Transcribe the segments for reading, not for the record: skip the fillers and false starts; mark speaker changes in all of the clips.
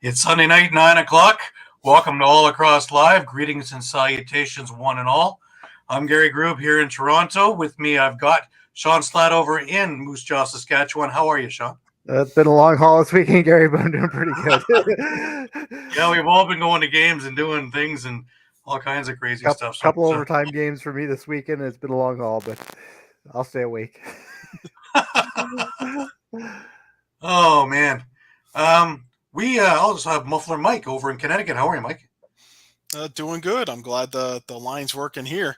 Speaker 1: It's Sunday night, 9 o'clock. Welcome to All Across Live. Greetings and salutations, one and all. I'm Gary Groob here in Toronto. With me, I've got Shawn Slaght over in Moose Jaw, Saskatchewan. How are you, Shawn?
Speaker 2: It's been a long haul this weekend, Gary, but I'm doing pretty good.
Speaker 1: Yeah, we've all been going to games and doing things and all kinds of crazy stuff.
Speaker 2: A couple overtime games for me this weekend. It's been a long haul, but I'll stay awake.
Speaker 1: Oh, man. We also have Muffler Mike over in Connecticut. How are you, Mike?
Speaker 3: Doing good. I'm glad the line's working here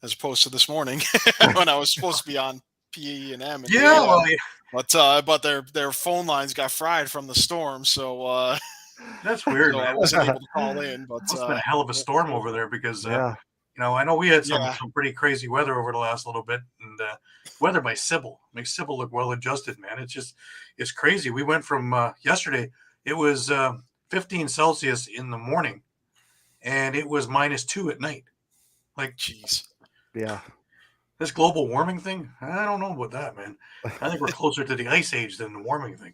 Speaker 3: as opposed to this morning when I was supposed to be on PE&M.
Speaker 1: Yeah,
Speaker 3: but their phone lines got fried from the storm, so
Speaker 1: that's weird.
Speaker 3: So
Speaker 1: man.
Speaker 3: I wasn't able to call in. But
Speaker 1: it's been a hell of a storm over there because
Speaker 2: yeah.
Speaker 1: I know we had some pretty crazy weather over the last little bit, and weather by Sybil makes Sybil look well adjusted, man. It's crazy. We went from yesterday. It was 15 Celsius in the morning, and it was -2 at night. Like,
Speaker 3: jeez.
Speaker 2: Yeah.
Speaker 1: This global warming thing, I don't know about that, man. I think we're closer to the ice age than the warming thing.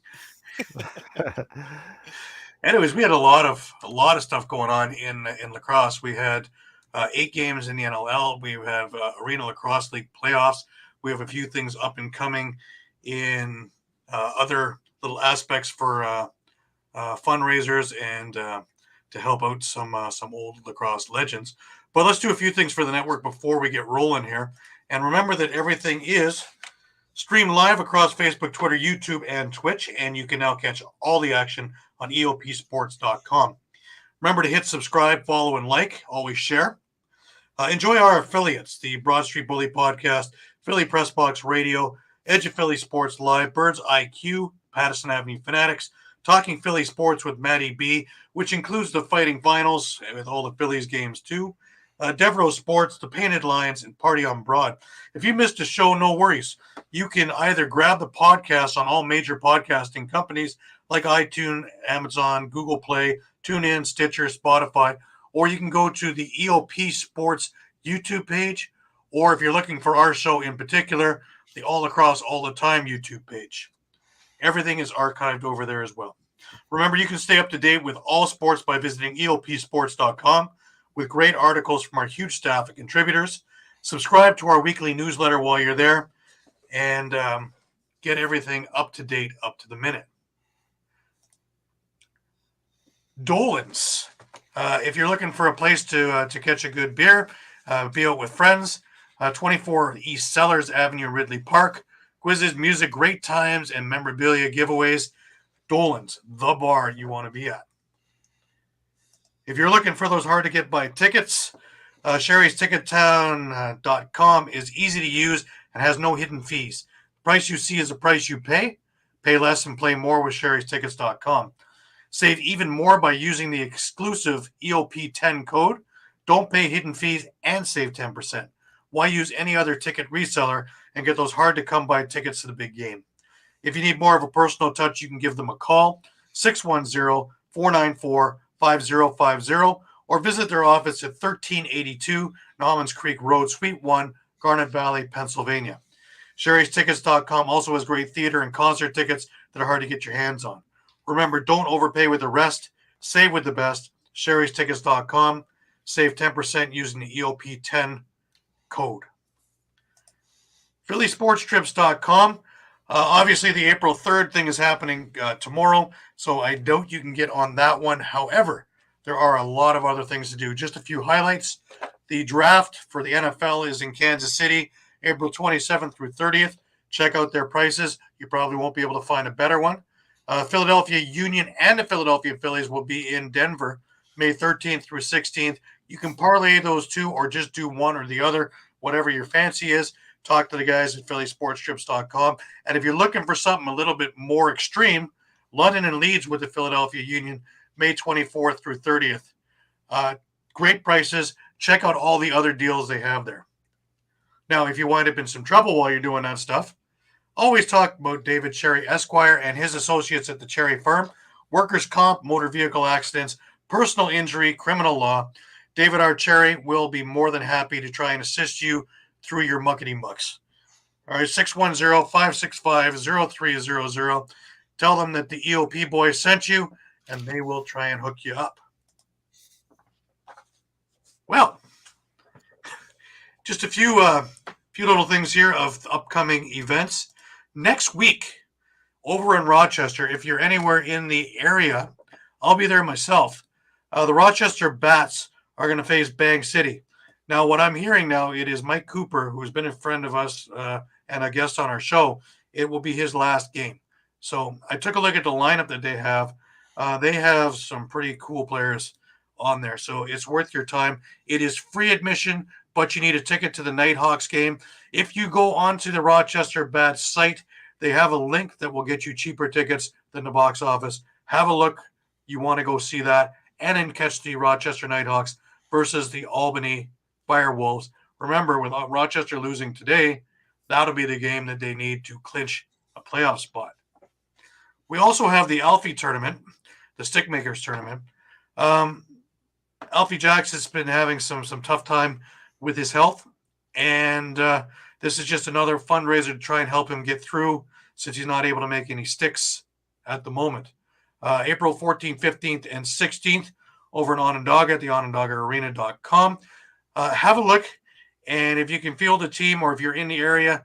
Speaker 1: Anyways, we had a lot of stuff going on in lacrosse. We had 8 games in the NLL. We have Arena Lacrosse League playoffs. We have a few things up and coming in other little aspects for fundraisers and to help out some old lacrosse legends. But let's do a few things for the network before we get rolling here. And remember that everything is streamed live across Facebook, Twitter, YouTube, and Twitch. And you can now catch all the action on eopsports.com. Remember to hit subscribe, follow, and like. Always share. Enjoy our affiliates, the Broad Street Bully Podcast, Philly Press Box Radio, Edge of Philly Sports Live, Birds IQ, Patterson Avenue Fanatics, Talking Philly Sports with Matty B, which includes the Fighting Finals with all the Phillies games too, Devereaux Sports, the Painted Lions, and Party on Broad. If you missed a show, no worries. You can either grab the podcast on all major podcasting companies like iTunes, Amazon, Google Play, TuneIn, Stitcher, Spotify, or you can go to the EOP Sports YouTube page, or if you're looking for our show in particular, the All Across All the Time YouTube page. Everything is archived over there as well. Remember, you can stay up to date with all sports by visiting eopsports.com with great articles from our huge staff of contributors. Subscribe to our weekly newsletter while you're there and get everything up to date, up to the minute. Dolan's. If you're looking for a place to catch a good beer, be out with friends, 24 East Sellers Avenue, Ridley Park. Quizzes, music, great times, and memorabilia giveaways. Dolan's, the bar you want to be at. If you're looking for those hard-to-get-by tickets, Sherry'sTicketTown.com is easy to use and has no hidden fees. The price you see is the price you pay. Pay less and play more with Sherry'sTickets.com. Save even more by using the exclusive EOP10 code. Don't pay hidden fees and save 10%. Why use any other ticket reseller and get those hard-to-come-by tickets to the big game? If you need more of a personal touch, you can give them a call, 610-494-5050, or visit their office at 1382 Nauman's Creek Road, Suite 1, Garnet Valley, Pennsylvania. Sherry'sTickets.com also has great theater and concert tickets that are hard to get your hands on. Remember, don't overpay with the rest. Save with the best. Sherry'sTickets.com. Save 10% using the EOP10 code. PhillySportsTrips.com. Obviously, the April 3rd thing is happening tomorrow, so I doubt you can get on that one. However, there are a lot of other things to do. Just a few highlights. The draft for the NFL is in Kansas City, April 27th through 30th. Check out their prices. You probably won't be able to find a better one. Philadelphia Union and the Philadelphia Phillies will be in Denver, May 13th through 16th. You can parlay those two or just do one or the other, whatever your fancy is. Talk to the guys at PhillySportsTrips.com. And if you're looking for something a little bit more extreme, London and Leeds with the Philadelphia Union, May 24th through 30th. Great prices. Check out all the other deals they have there. Now, if you wind up in some trouble while you're doing that stuff, always talk about David Cherry Esquire and his associates at the Cherry Firm. Workers' comp, motor vehicle accidents, personal injury, criminal law. David R. Cherry will be more than happy to try and assist you through your muckety mucks. All right, 610-565-0300. Tell them that the EOP boys sent you, and they will try and hook you up. Well, just a few little things here of upcoming events. Next week, over in Rochester, if you're anywhere in the area, I'll be there myself. The Rochester Bats are going to face Bang City. Now, what I'm hearing now, it is Mike Cooper, who's been a friend of us and a guest on our show. It will be his last game. So I took a look at the lineup that they have. They have some pretty cool players on there. So it's worth your time. It is free admission, but you need a ticket to the Nighthawks game. If you go onto the Rochester Bats site, they have a link that will get you cheaper tickets than the box office. Have a look. You want to go see that and then catch the Rochester Nighthawks versus the Albany Firewolves. Remember, with Rochester losing today, that'll be the game that they need to clinch a playoff spot. We also have the Alfie tournament, the Stickmakers tournament. Alfie Jacks has been having some tough time with his health, and this is just another fundraiser to try and help him get through since he's not able to make any sticks at the moment. April 14th, 15th, and 16th over in Onondaga at the OnondagaArena.com. Have a look, and if you can field a team or if you're in the area,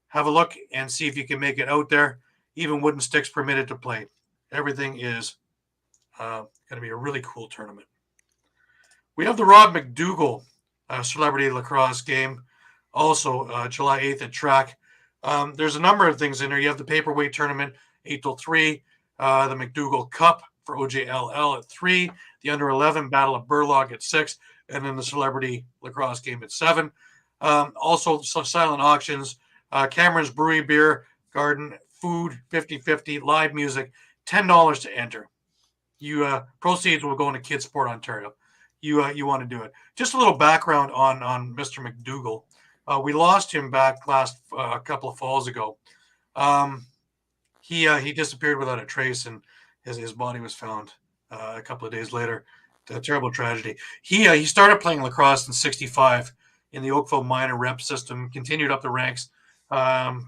Speaker 1: have a look and see if you can make it out there. Even wooden sticks permitted to play. Everything is going to be a really cool tournament. We have the Rob McDougall Celebrity Lacrosse game, also July 8th at track. There's a number of things in there. You have the paperweight tournament, 8 till 3, the McDougall Cup for OJLL at 3, the under-11 Battle of Burlock at 6, and then the Celebrity Lacrosse game at 7. Also, some silent auctions, Cameron's Brewery Beer Garden, food, 50-50, live music, $10 to enter. You proceeds will go into Kids Sport Ontario. You want to do it. Just a little background on Mr. McDougall. We lost him back a couple of falls ago. He disappeared without a trace, and his body was found a couple of days later. A terrible tragedy. He started playing lacrosse in '65 in the Oakville minor rep system, continued up the ranks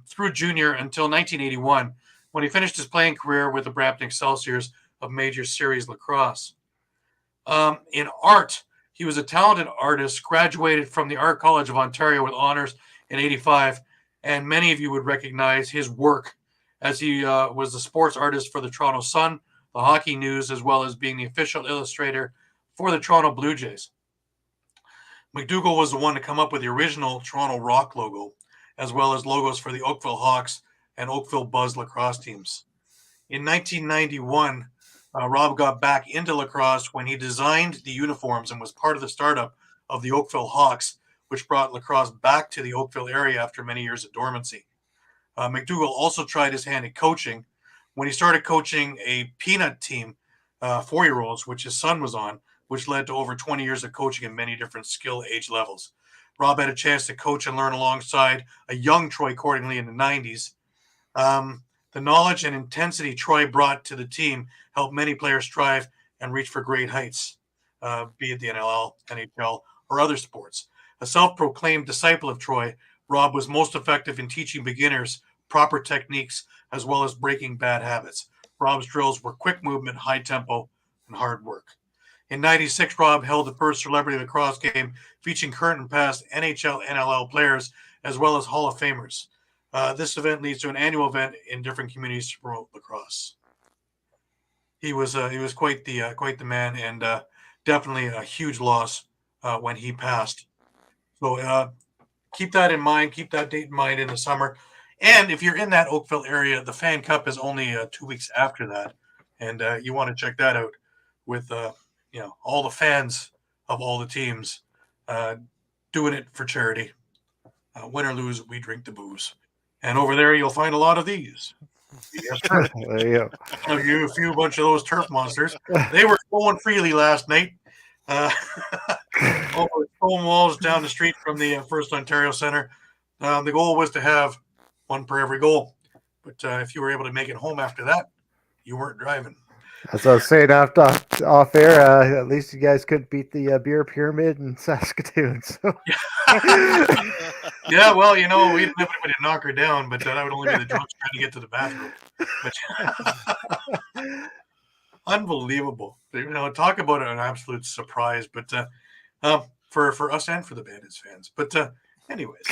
Speaker 1: through junior until 1981, when he finished his playing career with the Brampton Excelsiors of Major Series Lacrosse. In art, he was a talented artist, graduated from the Art College of Ontario with honors in '85, and many of you would recognize his work as he was the sports artist for the Toronto Sun, the Hockey News, as well as being the official illustrator for the Toronto Blue Jays. McDougall was the one to come up with the original Toronto Rock logo, as well as logos for the Oakville Hawks and Oakville Buzz lacrosse teams. In 1991, Rob got back into lacrosse when he designed the uniforms and was part of the startup of the Oakville Hawks, which brought lacrosse back to the Oakville area after many years of dormancy. McDougall also tried his hand at coaching when he started coaching a peanut team, 4-year-olds, which his son was on, which led to over 20 years of coaching in many different skill age levels. Rob had a chance to coach and learn alongside a young Troy Cordingley in the 90s. The knowledge and intensity Troy brought to the team helped many players strive and reach for great heights, be it the NLL, NHL, or other sports. A self-proclaimed disciple of Troy, Rob was most effective in teaching beginners proper techniques as well as breaking bad habits. Rob's drills were quick movement, high tempo, and hard work. In '96, Rob held the first celebrity lacrosse game featuring current and past NHL, NLL players, as well as Hall of Famers. This event leads to an annual event in different communities to promote lacrosse. He was quite the man, and definitely a huge loss when he passed. So keep that in mind. Keep that date in mind in the summer. And if you're in that Oakville area, the Fan Cup is only 2 weeks after that, and you want to check that out with all the fans of all the teams doing it for charity. Win or lose, we drink the booze. And over there, you'll find a lot of these. Yes, sir.
Speaker 2: There you go.
Speaker 1: A few bunch of those turf monsters. They were flowing freely last night. Over stone walls down the street from the First Ontario Centre. The goal was to have one per every goal. But if you were able to make it home after that, you weren't driving.
Speaker 2: As I was saying off air, at least you guys couldn't beat the beer pyramid in Saskatoon. So.
Speaker 1: Yeah, well, we didn't have anybody to knock her down, but that would only be the drunks trying to get to the bathroom. But Unbelievable. Talk about an absolute surprise. But for us and for the Bandits fans. But anyways,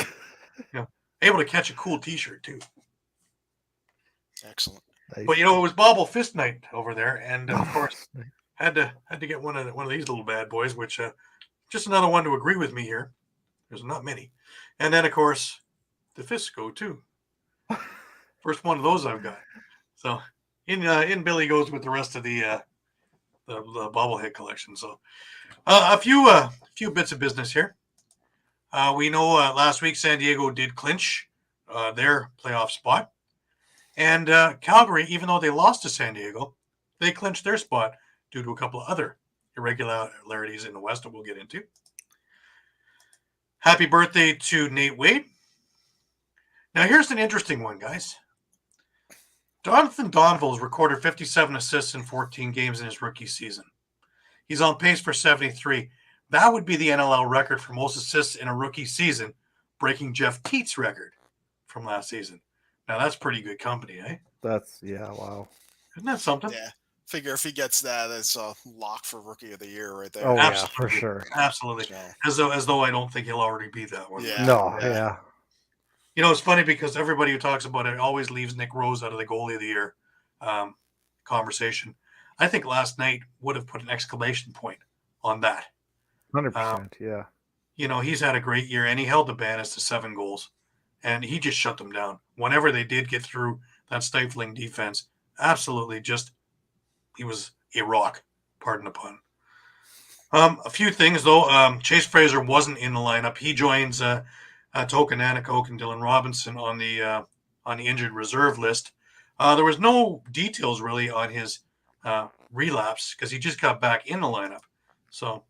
Speaker 1: able to catch a cool T-shirt too.
Speaker 3: Excellent.
Speaker 2: Nice.
Speaker 1: But it was Bobble Fist Night over there, and of course had to get one of these little bad boys, which just another one to agree with me here. There's not many, and then of course the fists go too. First one of those I've got. So in Billy goes with the rest of the bobblehead collection. So a few bits of business here. We know last week San Diego did clinch their playoff spot. And Calgary, even though they lost to San Diego, they clinched their spot due to a couple of other irregularities in the West that we'll get into. Happy birthday to Nate Wade. Now, here's an interesting one, guys. Jonathan Donville's recorded 57 assists in 14 games in his rookie season. He's on pace for 73. That would be the NLL record for most assists in a rookie season, breaking Jeff Teat's record from last season. Now, that's pretty good company, eh?
Speaker 2: Wow.
Speaker 1: Isn't that something?
Speaker 3: Yeah. Figure if he gets that, it's a lock for Rookie of the Year right there.
Speaker 2: Oh,
Speaker 1: absolutely.
Speaker 2: yeah, for sure.
Speaker 1: Absolutely.
Speaker 3: So,
Speaker 1: As though I don't think he'll already be that one.
Speaker 3: Yeah.
Speaker 2: No, yeah.
Speaker 1: It's funny because everybody who talks about it always leaves Nick Rose out of the goalie of the year conversation. I think last night would have put an exclamation point on that.
Speaker 2: 100%, yeah.
Speaker 1: He's had a great year, and he held the Bandits to 7 goals, and he just shut them down. Whenever they did get through that stifling defense, absolutely he was a rock, pardon the pun. A few things, though. Chase Fraser wasn't in the lineup. He joins Token Anacoke and Dylan Robinson on the injured reserve list. There was no details really on his relapse because he just got back in the lineup. So,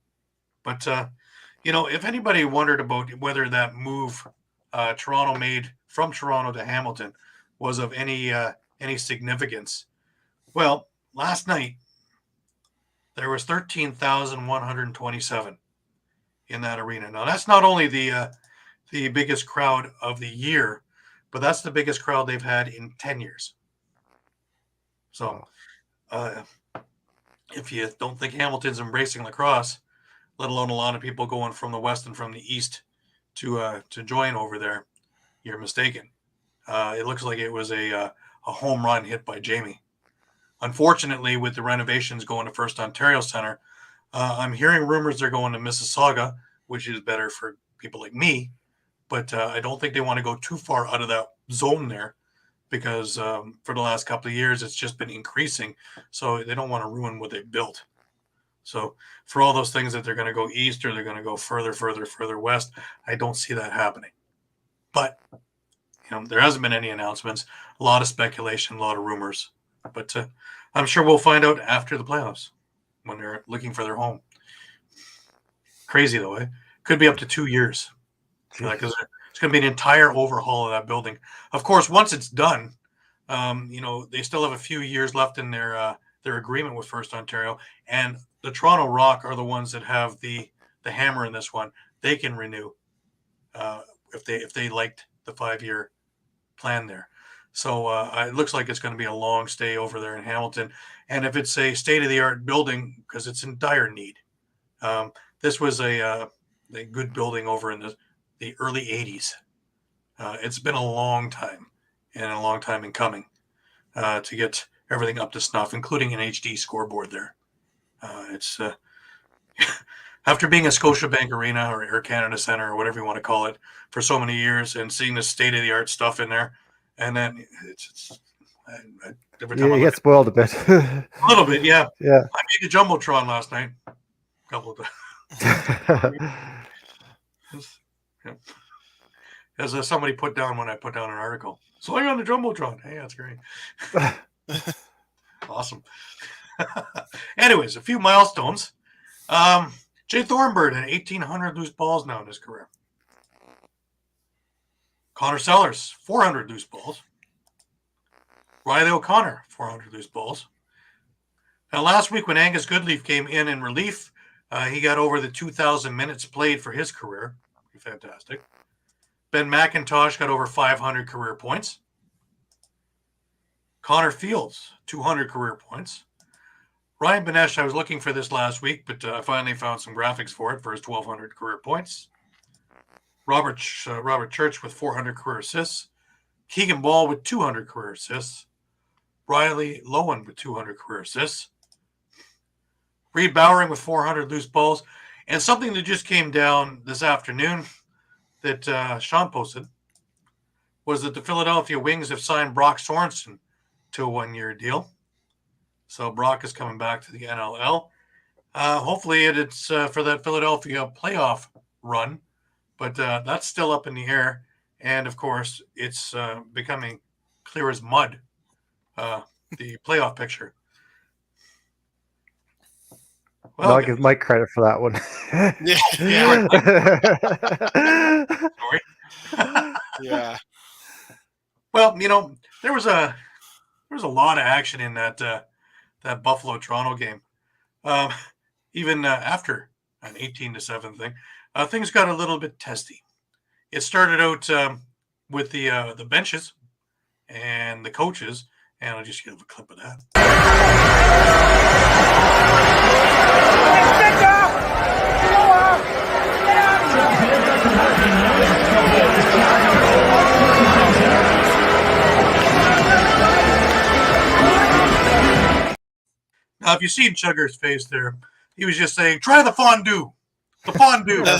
Speaker 1: but if anybody wondered about whether that move Toronto made from Toronto to Hamilton was of any significance, well, last night there was 13,127 in that arena. Now that's not only the biggest crowd of the year, but that's the biggest crowd they've had in 10 years. So, if you don't think Hamilton's embracing lacrosse, let alone a lot of people going from the West and from the East to join over there, you're mistaken. It looks like it was a home run hit by Jamie. Unfortunately, with the renovations going to First Ontario Center, I'm hearing rumors they're going to Mississauga, which is better for people like me. But I don't think they want to go too far out of that zone there because for the last couple of years, it's just been increasing. So they don't want to ruin what they built. So for all those things that they're going to go east or they're going to go further west, I don't see that happening. But there hasn't been any announcements, a lot of speculation, a lot of rumors. But I'm sure we'll find out after the playoffs when they're looking for their home. Crazy, though, eh? Could be up to 2 years. Because it's going to be an entire overhaul of that building. Of course, once it's done, they still have a few years left in their agreement with First Ontario. And the Toronto Rock are the ones that have the hammer in this one. They can renew if they liked the 5-year plan there. So it looks like it's going to be a long stay over there in Hamilton. And if it's a state-of-the-art building, because it's in dire need. This was a good building over in the early 80s. It's been a long time and a long time in coming to get everything up to snuff, including an HD scoreboard there. It's after being a Scotiabank Arena or Air Canada Centre or whatever you want to call it for so many years and seeing the state-of-the-art stuff in there. And then every time
Speaker 2: You get spoiled a bit.
Speaker 1: a little bit, yeah.
Speaker 2: Yeah.
Speaker 1: I made the Jumbotron last night. A couple of times. Yeah. As somebody put down when I put down an article. So I on the Jumbotron. Hey, that's great. Awesome. Anyways, a few milestones. Jay Thornburg had 1,800 loose balls now in his career. Connor Sellers, 400 loose balls. Riley O'Connor, 400 loose balls. Now, last week when Angus Goodleaf came in relief, he got over the 2,000 minutes played for his career. Fantastic. Ben McIntosh got over 500 career points. Connor Fields, 200 career points. Ryan Benesh, I was looking for this last week, but I finally found some graphics for it for his 1,200 career points. Robert Church with 400 career assists. Keegan Ball with 200 career assists. Riley Lowen with 200 career assists. Reed Bowering with 400 loose balls. And something that just came down this afternoon that Shawn posted was that the Philadelphia Wings have signed Brock Sorensen to a 1-year deal. So Brock is coming back to the NLL. Hopefully it's for that Philadelphia playoff run, but that's still up in the air. And, of course, it's becoming clear as mud, the playoff picture.
Speaker 2: Well, I'll give Mike credit for that one.
Speaker 3: Yeah.
Speaker 1: Well, there was a lot of action in that Buffalo Toronto game. Even after an 18-7 thing, things got a little bit testy. It started out with the benches and the coaches, and I'll just give a clip of that. Now, if you see Chugger's face there, he was just saying, try the fondue. The fondue. Not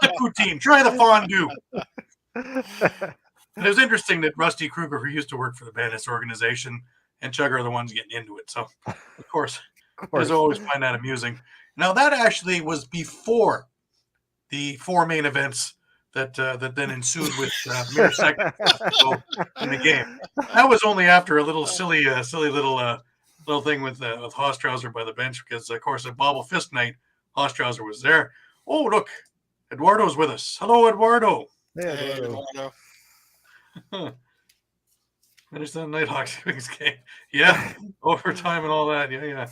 Speaker 1: the poutine. Try the fondue. And it was interesting that Rusty Kruger, who used to work for the Bandits organization, and Chugger are the ones getting into it. So, of course. I always find that amusing. Now, that actually was before the 4 main events that then ensued with mere seconds in the game. That was only after a little silly little thing with Haustrauser by the bench because, of course, at Bobble Fist night, Haustrauser was there. Oh, look, Eduardo's with us. Hello, Eduardo.
Speaker 3: Hey, Eduardo.
Speaker 1: Finished that Nighthawks Wings game. Yeah, overtime and all that. Yeah.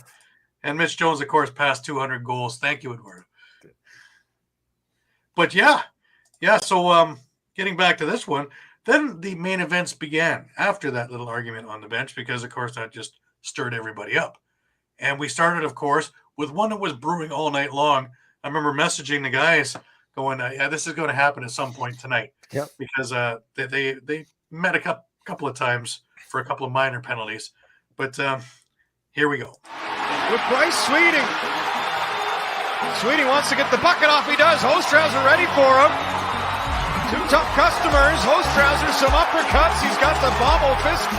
Speaker 1: And Mitch Jones, of course, passed 200 goals. Thank you, Eduardo. But yeah. So getting back to this one, then the main events began after that little argument on the bench because, of course, that just stirred everybody up. And we started, of course, with one that was brewing all night long. I remember messaging the guys going, yeah, this is going to happen at some point tonight.
Speaker 2: Yep.
Speaker 1: Because they met a couple of times for a couple of minor penalties. But here we go.
Speaker 4: With Bryce Sweeting. Sweeting wants to get the bucket off. He does. Haustrauser ready for him. 2 tough customers. Haustrauser, some uppercuts. He's got the bobble fist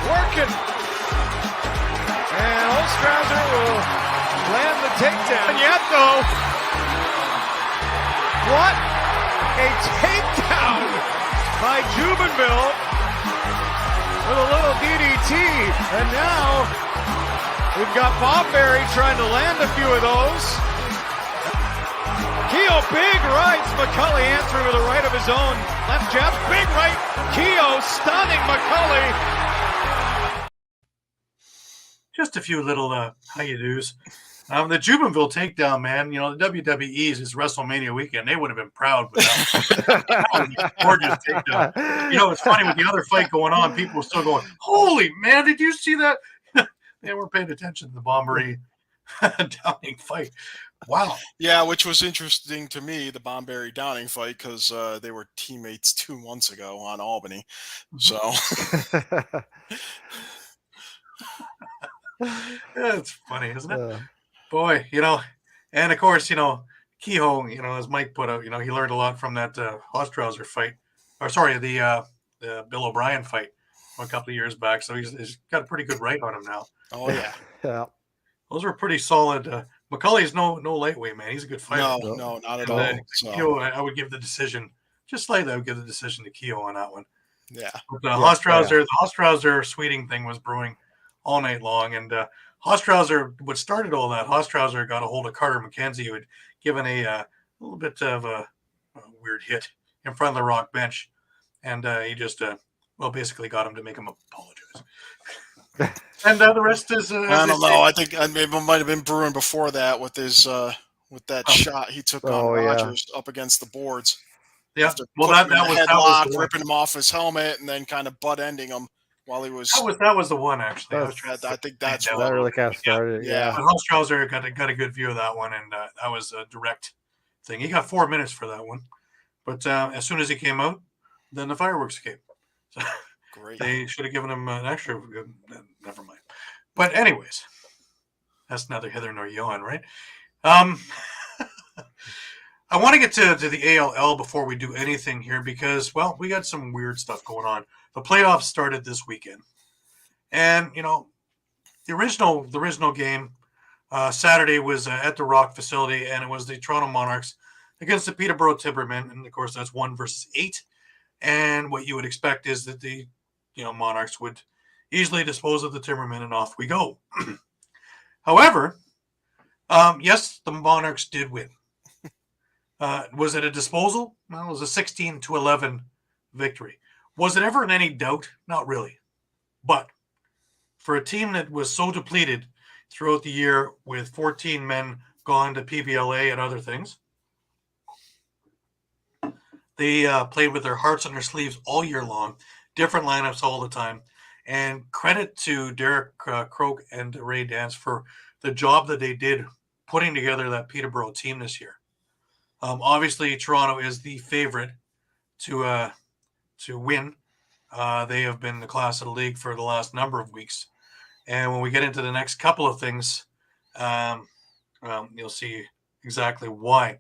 Speaker 4: working. And Haustrauser will land the takedown. And yet, though, what a takedown by Jubenville with a little DDT. And now we've got Bobberry trying to land a few of those. Keogh, big rights. McCulley answering with a right of his own. Left jab, big right. Keogh stunning McCulley.
Speaker 1: Just a few little how-you-dos. The Jubenville takedown, man, the WWE's is WrestleMania weekend. They would have been proud with that. That was a gorgeous takedown. It's funny with the other fight going on, people were still going, holy man, did you see that? They weren't paying attention to the Bombery Downing fight. Wow.
Speaker 3: Yeah, which was interesting to me, the Bomberry Downing fight, because they were teammates 2 months ago on Albany. So.
Speaker 1: It's funny, isn't it? Boy, and of course, Kehoe, as Mike put out, he learned a lot from that Haustrauser fight, the Bill O'Brien fight a couple of years back. So he's got a pretty good right on him now.
Speaker 3: Oh yeah,
Speaker 2: yeah.
Speaker 1: Those were pretty solid. McCulley's no lightweight, man. He's a good fighter.
Speaker 3: No, not at all. So.
Speaker 1: Kehoe, I would give the decision just slightly. I would give the decision to Kehoe on that one.
Speaker 3: Yeah.
Speaker 1: But the Haustrauser Sweeting thing was brewing all night long, and Haustrauser, what started all that, Haustrauser got a hold of Carter McKenzie, who had given a little bit of a weird hit in front of the Rock bench, and he just basically got him to make him apologize. And the rest is
Speaker 3: I don't know. I think maybe it might have been brewing before that with his with that shot he took on Rogers up against the boards.
Speaker 1: Yeah, well that was
Speaker 3: ripping him off his helmet and then kind of butt ending him while he was.
Speaker 1: That was the one actually.
Speaker 2: That
Speaker 1: I,
Speaker 2: was-
Speaker 1: was
Speaker 3: I think that's
Speaker 2: That
Speaker 3: what.
Speaker 2: really kind of started.
Speaker 3: Yeah.
Speaker 1: but Hofstrauser got a good view of that one, and that was a direct thing. He got 4 minutes for that one, but as soon as he came out, then the fireworks came. So
Speaker 3: Great.
Speaker 1: they should have given him an extra. Never mind. But anyways, that's neither hither nor yon, right? I want to get to the ALL before we do anything here because, well, we got some weird stuff going on. The playoffs started this weekend, and the original game Saturday was at the Rock facility, and it was the Toronto Monarchs against the Peterborough Timbermen, and of course that's 1 versus 8. And what you would expect is that the Monarchs would easily dispose of the Timbermen, and off we go. However, yes, the Monarchs did win. Was it a disposal? Well, it was a 16-11 victory. Was it ever in any doubt? Not really. But for a team that was so depleted throughout the year with 14 men gone to PBLA and other things, they played with their hearts on their sleeves all year long, different lineups all the time. And credit to Derek Croak and Ray Dance for the job that they did putting together that Peterborough team this year. Obviously, Toronto is the favorite to win. They have been the class of the league for the last number of weeks. And when we get into the next couple of things, you'll see exactly why.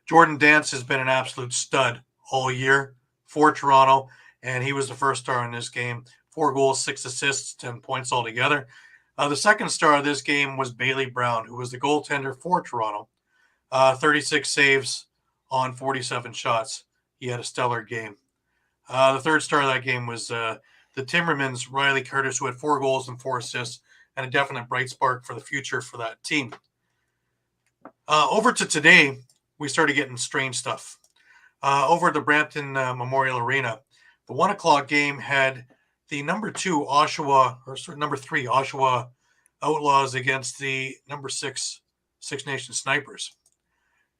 Speaker 1: Jordan Dance has been an absolute stud all year for Toronto, and he was the first star in this game. 4 goals, 6 assists, 10 points altogether. The second star of this game was Bailey Brown, who was the goaltender for Toronto. 36 saves on 47 shots. He had a stellar game. The third star of that game was the Timbermen's Riley Curtis, who had 4 goals and 4 assists, and a definite bright spark for the future for that team. Over to today, we started getting strange stuff. Over at the Brampton Memorial Arena, the 1 o'clock game had the number 3 Oshawa Outlaws against the number 6 Six Nations Snipers.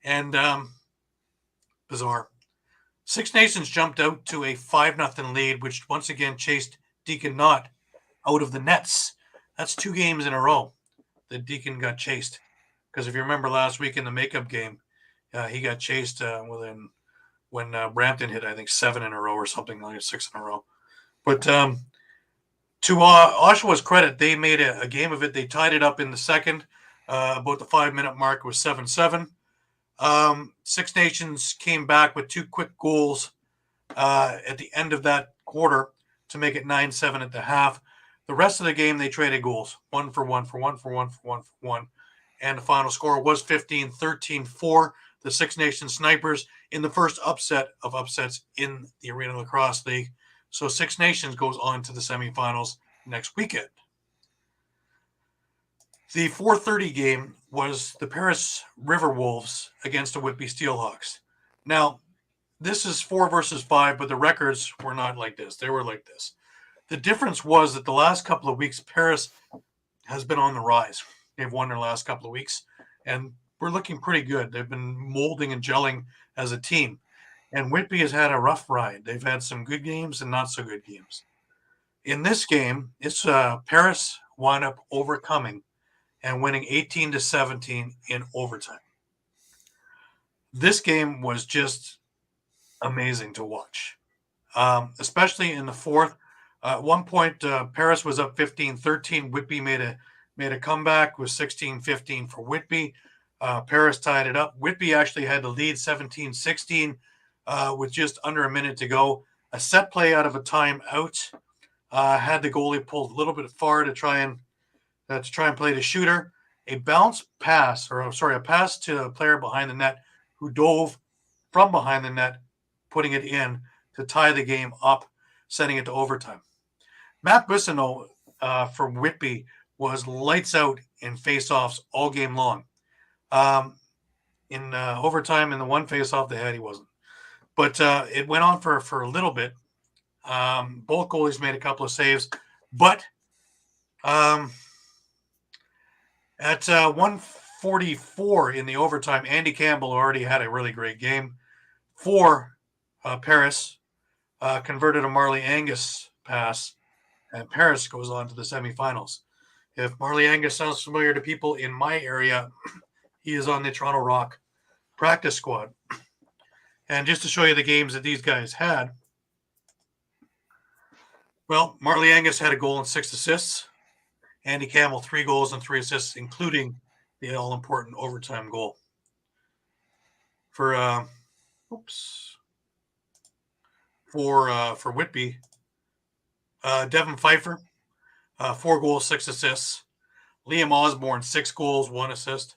Speaker 1: And bizarre. Six Nations jumped out to a 5-0 lead, which once again chased Deacon Knott out of the nets. That's 2 games in a row that Deacon got chased. Because if you remember last week in the makeup game, he got chased when Brampton hit, I think, 7 in a row or something, like 6 in a row. But to Oshawa's credit, they made a game of it. They tied it up in the second. About the 5-minute mark was 7-7. Six Nations came back with 2 quick goals at the end of that quarter to make it 9-7 at the half. The rest of the game, they traded goals, 1 for 1 for 1 for 1 for 1 for 1. And the final score was 15-13 for the Six Nations Snipers in the first upset of upsets in the Arena Lacrosse League. So Six Nations goes on to the semifinals next weekend. The 4:30 game was the Paris River Wolves against the Whitby Steelhawks. Now, this is 4 versus 5, but the records were not like this. They were like this. The difference was that the last couple of weeks, Paris has been on the rise. They've won their last couple of weeks, and we're looking pretty good. They've been molding and gelling as a team. And Whitby has had a rough ride. They've had some good games and not so good games. In this game, it's Paris wound up overcoming and winning 18-17 in overtime. This game was just amazing to watch, especially in the fourth. At one point, Paris was up 15-13. Whitby made a comeback with 16-15 for Whitby. Paris tied it up. Whitby actually had the lead 17-16 with just under a minute to go. A set play out of a timeout had the goalie pulled a little bit far to try and play the shooter. A pass to a player behind the net who dove from behind the net, putting it in to tie the game up, sending it to overtime. Matt Bissonneau for Whitby was lights out in face-offs all game long. In overtime, in the one face-off they had, he wasn't. But it went on for a little bit. Both goalies made a couple of saves. But at 1:44 in the overtime, Andy Campbell already had a really great game for Paris. Converted a Marley Angus pass and Paris goes on to the semifinals. If Marley Angus sounds familiar to people in my area, he is on the Toronto Rock practice squad. And just to show you the games that these guys had, well, Marley Angus had a goal and 6 assists. Andy Campbell, 3 goals and 3 assists, including the all-important overtime goal. For Whitby, Devin Pfeiffer, 4 goals, 6 assists. Liam Osborne, 6 goals, 1 assist.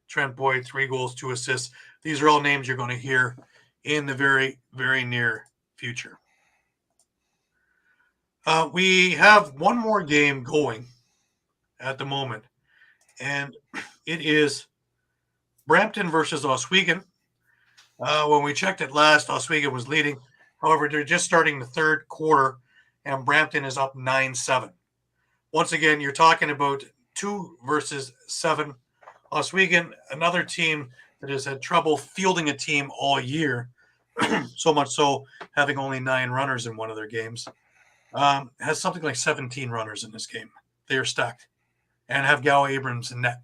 Speaker 1: Trent Boyd, 3 goals, 2 assists. These are all names you're going to hear in the very, very near future. We have one more game going at the moment, and it is Brampton versus Oswego. When we checked it last, Oswego was leading. However, they're just starting the third quarter, and Brampton is up 9-7. Once again, you're talking about 2 versus 7. Oswego, another team that has had trouble fielding a team all year, so much so having only 9 runners in one of their games, has something like 17 runners in this game. They are stacked and have Gal Abrams in net.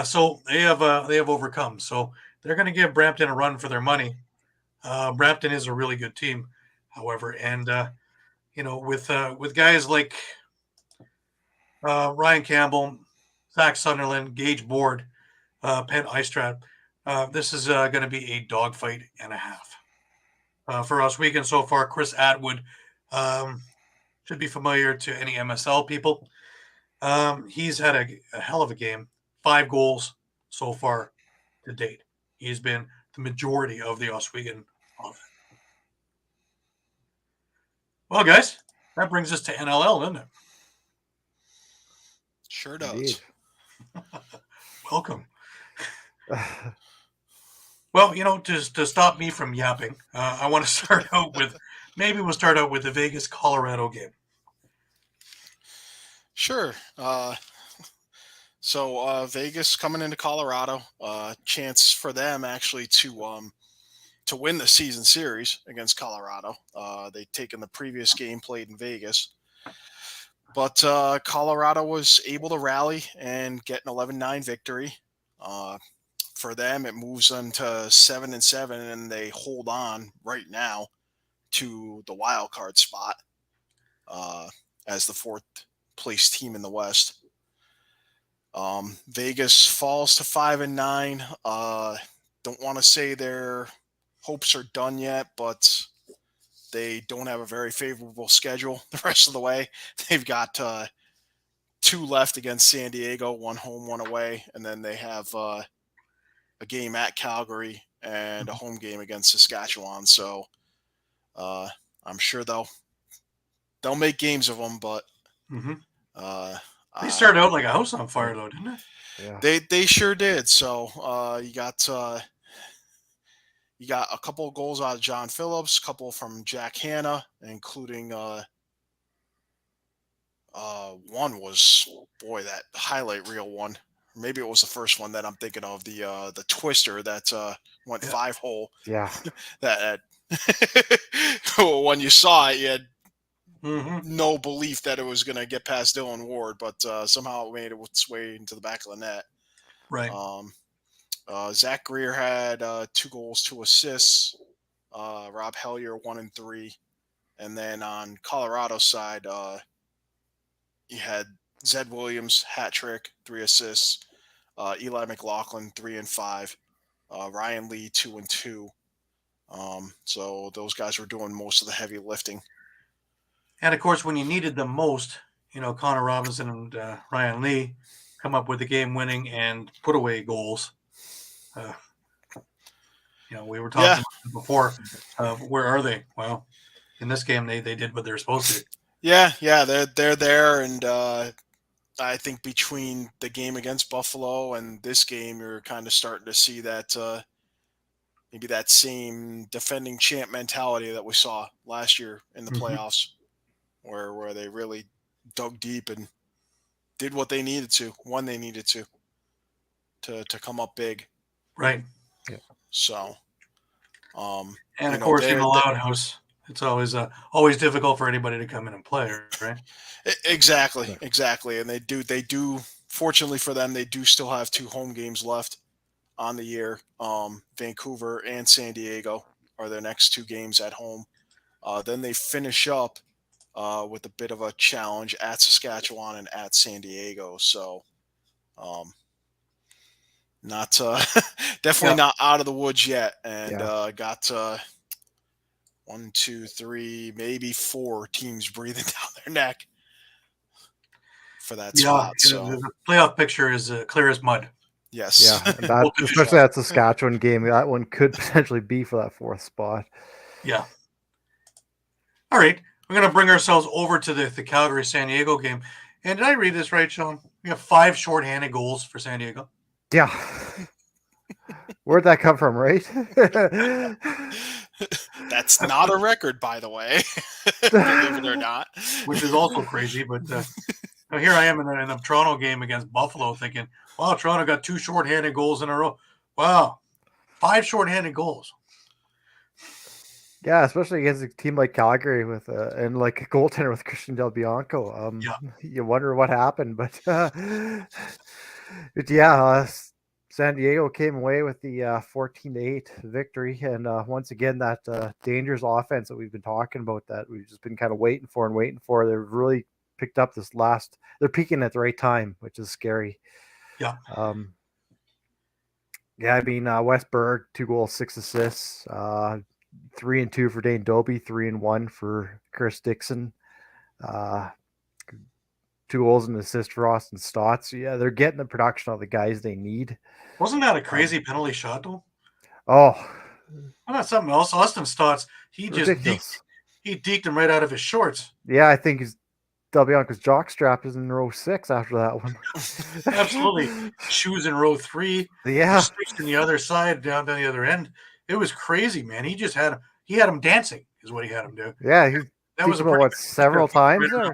Speaker 1: So they have overcome. So they're going to give Brampton a run for their money. Brampton is a really good team, however, and with guys like Ryan Campbell, Zach Sunderland, Gage Board, Penn Eistrad, this is going to be a dogfight and a half. For us weekend so far, Chris Atwood should be familiar to any MSL people. He's had a hell of a game. 5 goals so far to date. He's been the majority of the Oswego offense. Well, guys, that brings us to NLL, doesn't it?
Speaker 3: Sure does.
Speaker 2: Indeed.
Speaker 1: Welcome. Well, just to stop me from yapping, I want to start out with, maybe we'll start out with the Vegas-Colorado game.
Speaker 3: Sure. So Vegas coming into Colorado, chance for them actually to win the season series against Colorado. They'd taken the previous game played in Vegas, but Colorado was able to rally and get an 11-9 victory. For them, it moves them to 7-7, and they hold on right now to the wild card spot as the 4th place team in the West. Vegas falls to 5-9. Don't want to say their hopes are done yet, but they don't have a very favorable schedule the rest of the way. They've got 2 left against San Diego, 1 home, 1 away, and then they have a game at Calgary and a home game against Saskatchewan. So I'm sure they'll make games of them, but
Speaker 1: they started out like a house on fire, though, didn't they?
Speaker 2: Yeah.
Speaker 3: They sure did. So you got a couple of goals out of John Phillips, a couple from Jack Hanna, including one was, boy, that highlight reel one. Maybe it was the first one that I'm thinking of, the twister that went 5-hole.
Speaker 2: Yeah.
Speaker 3: That when you saw it, you had
Speaker 1: Mm-hmm.
Speaker 3: no belief that it was going to get past Dylan Ward, but somehow it made its way into the back of the net.
Speaker 1: Right.
Speaker 3: Zach Greer had 2 goals, 2 assists. Rob Hellier 1 and 3, and then on Colorado's side, you had Zed Williams hat trick, 3 assists. Eli McLaughlin 3 and 5. Ryan Lee 2 and 2. So those guys were doing most of the heavy lifting.
Speaker 1: And, of course, when you needed them most, Connor Robinson and Ryan Lee come up with the game-winning and put-away goals. We were talking before, where are they? Well, in this game, they did what they were supposed to do.
Speaker 3: Yeah, they're there, and I think between the game against Buffalo and this game, you're kind of starting to see that maybe that same defending champ mentality that we saw last year in the playoffs, where they really dug deep and did what they needed to, when they needed to come up big.
Speaker 1: Right.
Speaker 2: Yeah.
Speaker 3: So,
Speaker 1: and of course, in the Loud House, It's always difficult for anybody to come in and play, right?
Speaker 3: Exactly. And they do. Fortunately for them, they do still have 2 home games left on the year. Vancouver and San Diego are their next 2 games at home. Then they finish up with a bit of a challenge at Saskatchewan and at San Diego. So, not definitely not out of the woods yet, and got 1, 2, 3, maybe 4 teams breathing down their neck for that spot. So
Speaker 1: the playoff picture is clear as mud.
Speaker 3: Yes.
Speaker 2: Yeah, that, especially that Saskatchewan game, that one could potentially be for that 4th spot.
Speaker 1: Yeah. All right, we're going to bring ourselves over to the Calgary-San Diego game. And did I read this right, Sean? We have 5 shorthanded goals for San Diego.
Speaker 2: Yeah. Where'd that come from, right?
Speaker 3: That's not a record, by the way, believe it or not.
Speaker 1: Which is also crazy, but here I am in a Toronto game against Buffalo thinking, wow, Toronto got 2 shorthanded goals in a row. Wow, 5 shorthanded goals.
Speaker 2: Yeah, especially against a team like Calgary with and like a goaltender with Christian Del Bianco. You wonder what happened, but San Diego came away with the 14-8 victory, and once again that dangerous offense that we've been talking about, that we've just been kind of waiting for. They've really picked up this last. They're peaking at the right time, which is scary.
Speaker 1: Yeah.
Speaker 2: I mean, Westberg, 2 goals, 6 assists. 3 and 2 for Dane Dobie, 3 and 1 for Chris Dixon. 2 goals and assist for Austin Stotts. Yeah, they're getting the production of the guys they need.
Speaker 1: Wasn't that a crazy penalty shot, though?
Speaker 2: Oh.
Speaker 1: Well, that's something else. Austin Stotts, he deked him right out of his shorts.
Speaker 2: Yeah, I think Del Bianco's jockstrap is in row 6 after that one.
Speaker 1: Absolutely. Shoes in row 3.
Speaker 2: Yeah.
Speaker 1: Sticks in the other side, down to the other end. It was crazy, man. He just had him dancing, is what he had him do.
Speaker 2: Yeah, that was several times there.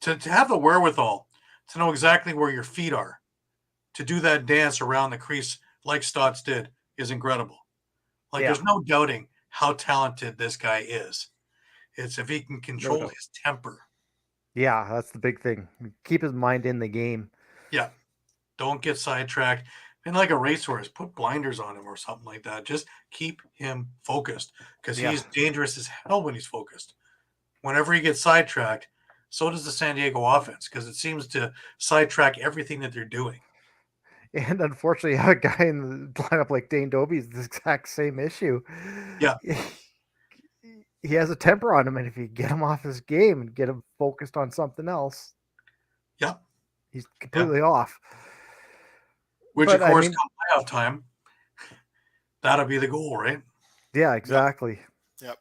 Speaker 1: To have the wherewithal to know exactly where your feet are, to do that dance around the crease like Stotts did, is incredible. There's no doubting how talented this guy is. It's if he can control his temper.
Speaker 2: Yeah, that's the big thing. Keep his mind in the game.
Speaker 1: Yeah. Don't get sidetracked. And like a racehorse, put blinders on him or something like that. Just keep him focused, because he's dangerous as hell when he's focused. Whenever he gets sidetracked, so does the San Diego offense, because it seems to sidetrack everything that they're doing.
Speaker 2: And unfortunately, a guy in the lineup like Dane Dobie is the exact same issue.
Speaker 1: Yeah.
Speaker 2: He has a temper on him, and if you get him off his game and get him focused on something else, he's completely off.
Speaker 1: Which, of course, come playoff time, that'll be the goal, right?
Speaker 2: Yeah, exactly.
Speaker 3: Yep.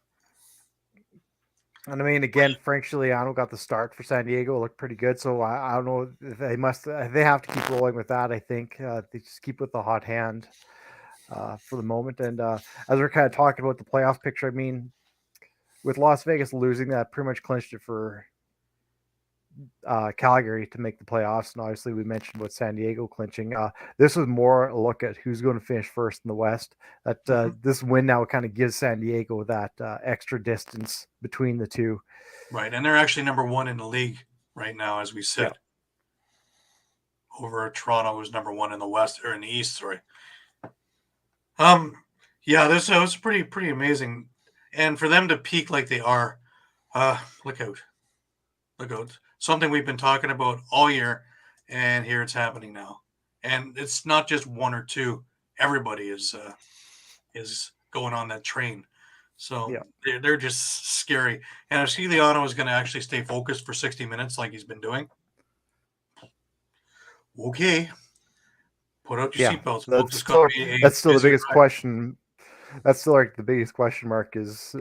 Speaker 2: And I mean, again, Frank Giuliano got the start for San Diego. It looked pretty good. So I don't know. They have to keep rolling with that, I think. They just keep with the hot hand for the moment. And as we're kind of talking about the playoff picture, I mean, with Las Vegas losing, that pretty much clinched it for Calgary to make the playoffs, and obviously we mentioned about San Diego clinching. This was more a look at who's going to finish first in the West. That this win now kind of gives San Diego that extra distance between the two.
Speaker 1: Right, and they're actually number 1 in the league right now as we sit. Over Toronto, who's number 1 in the West, or in the East. Sorry. This was pretty amazing, and for them to peak like they are, look out. Something we've been talking about all year, and here it's happening now. And it's not just 1 or 2. Everybody is going on that train. So they're just scary. And if Giuliano is going to actually stay focused for 60 minutes like he's been doing, okay, put out your seatbelts.
Speaker 2: That's still the biggest question. That's still like the biggest question mark is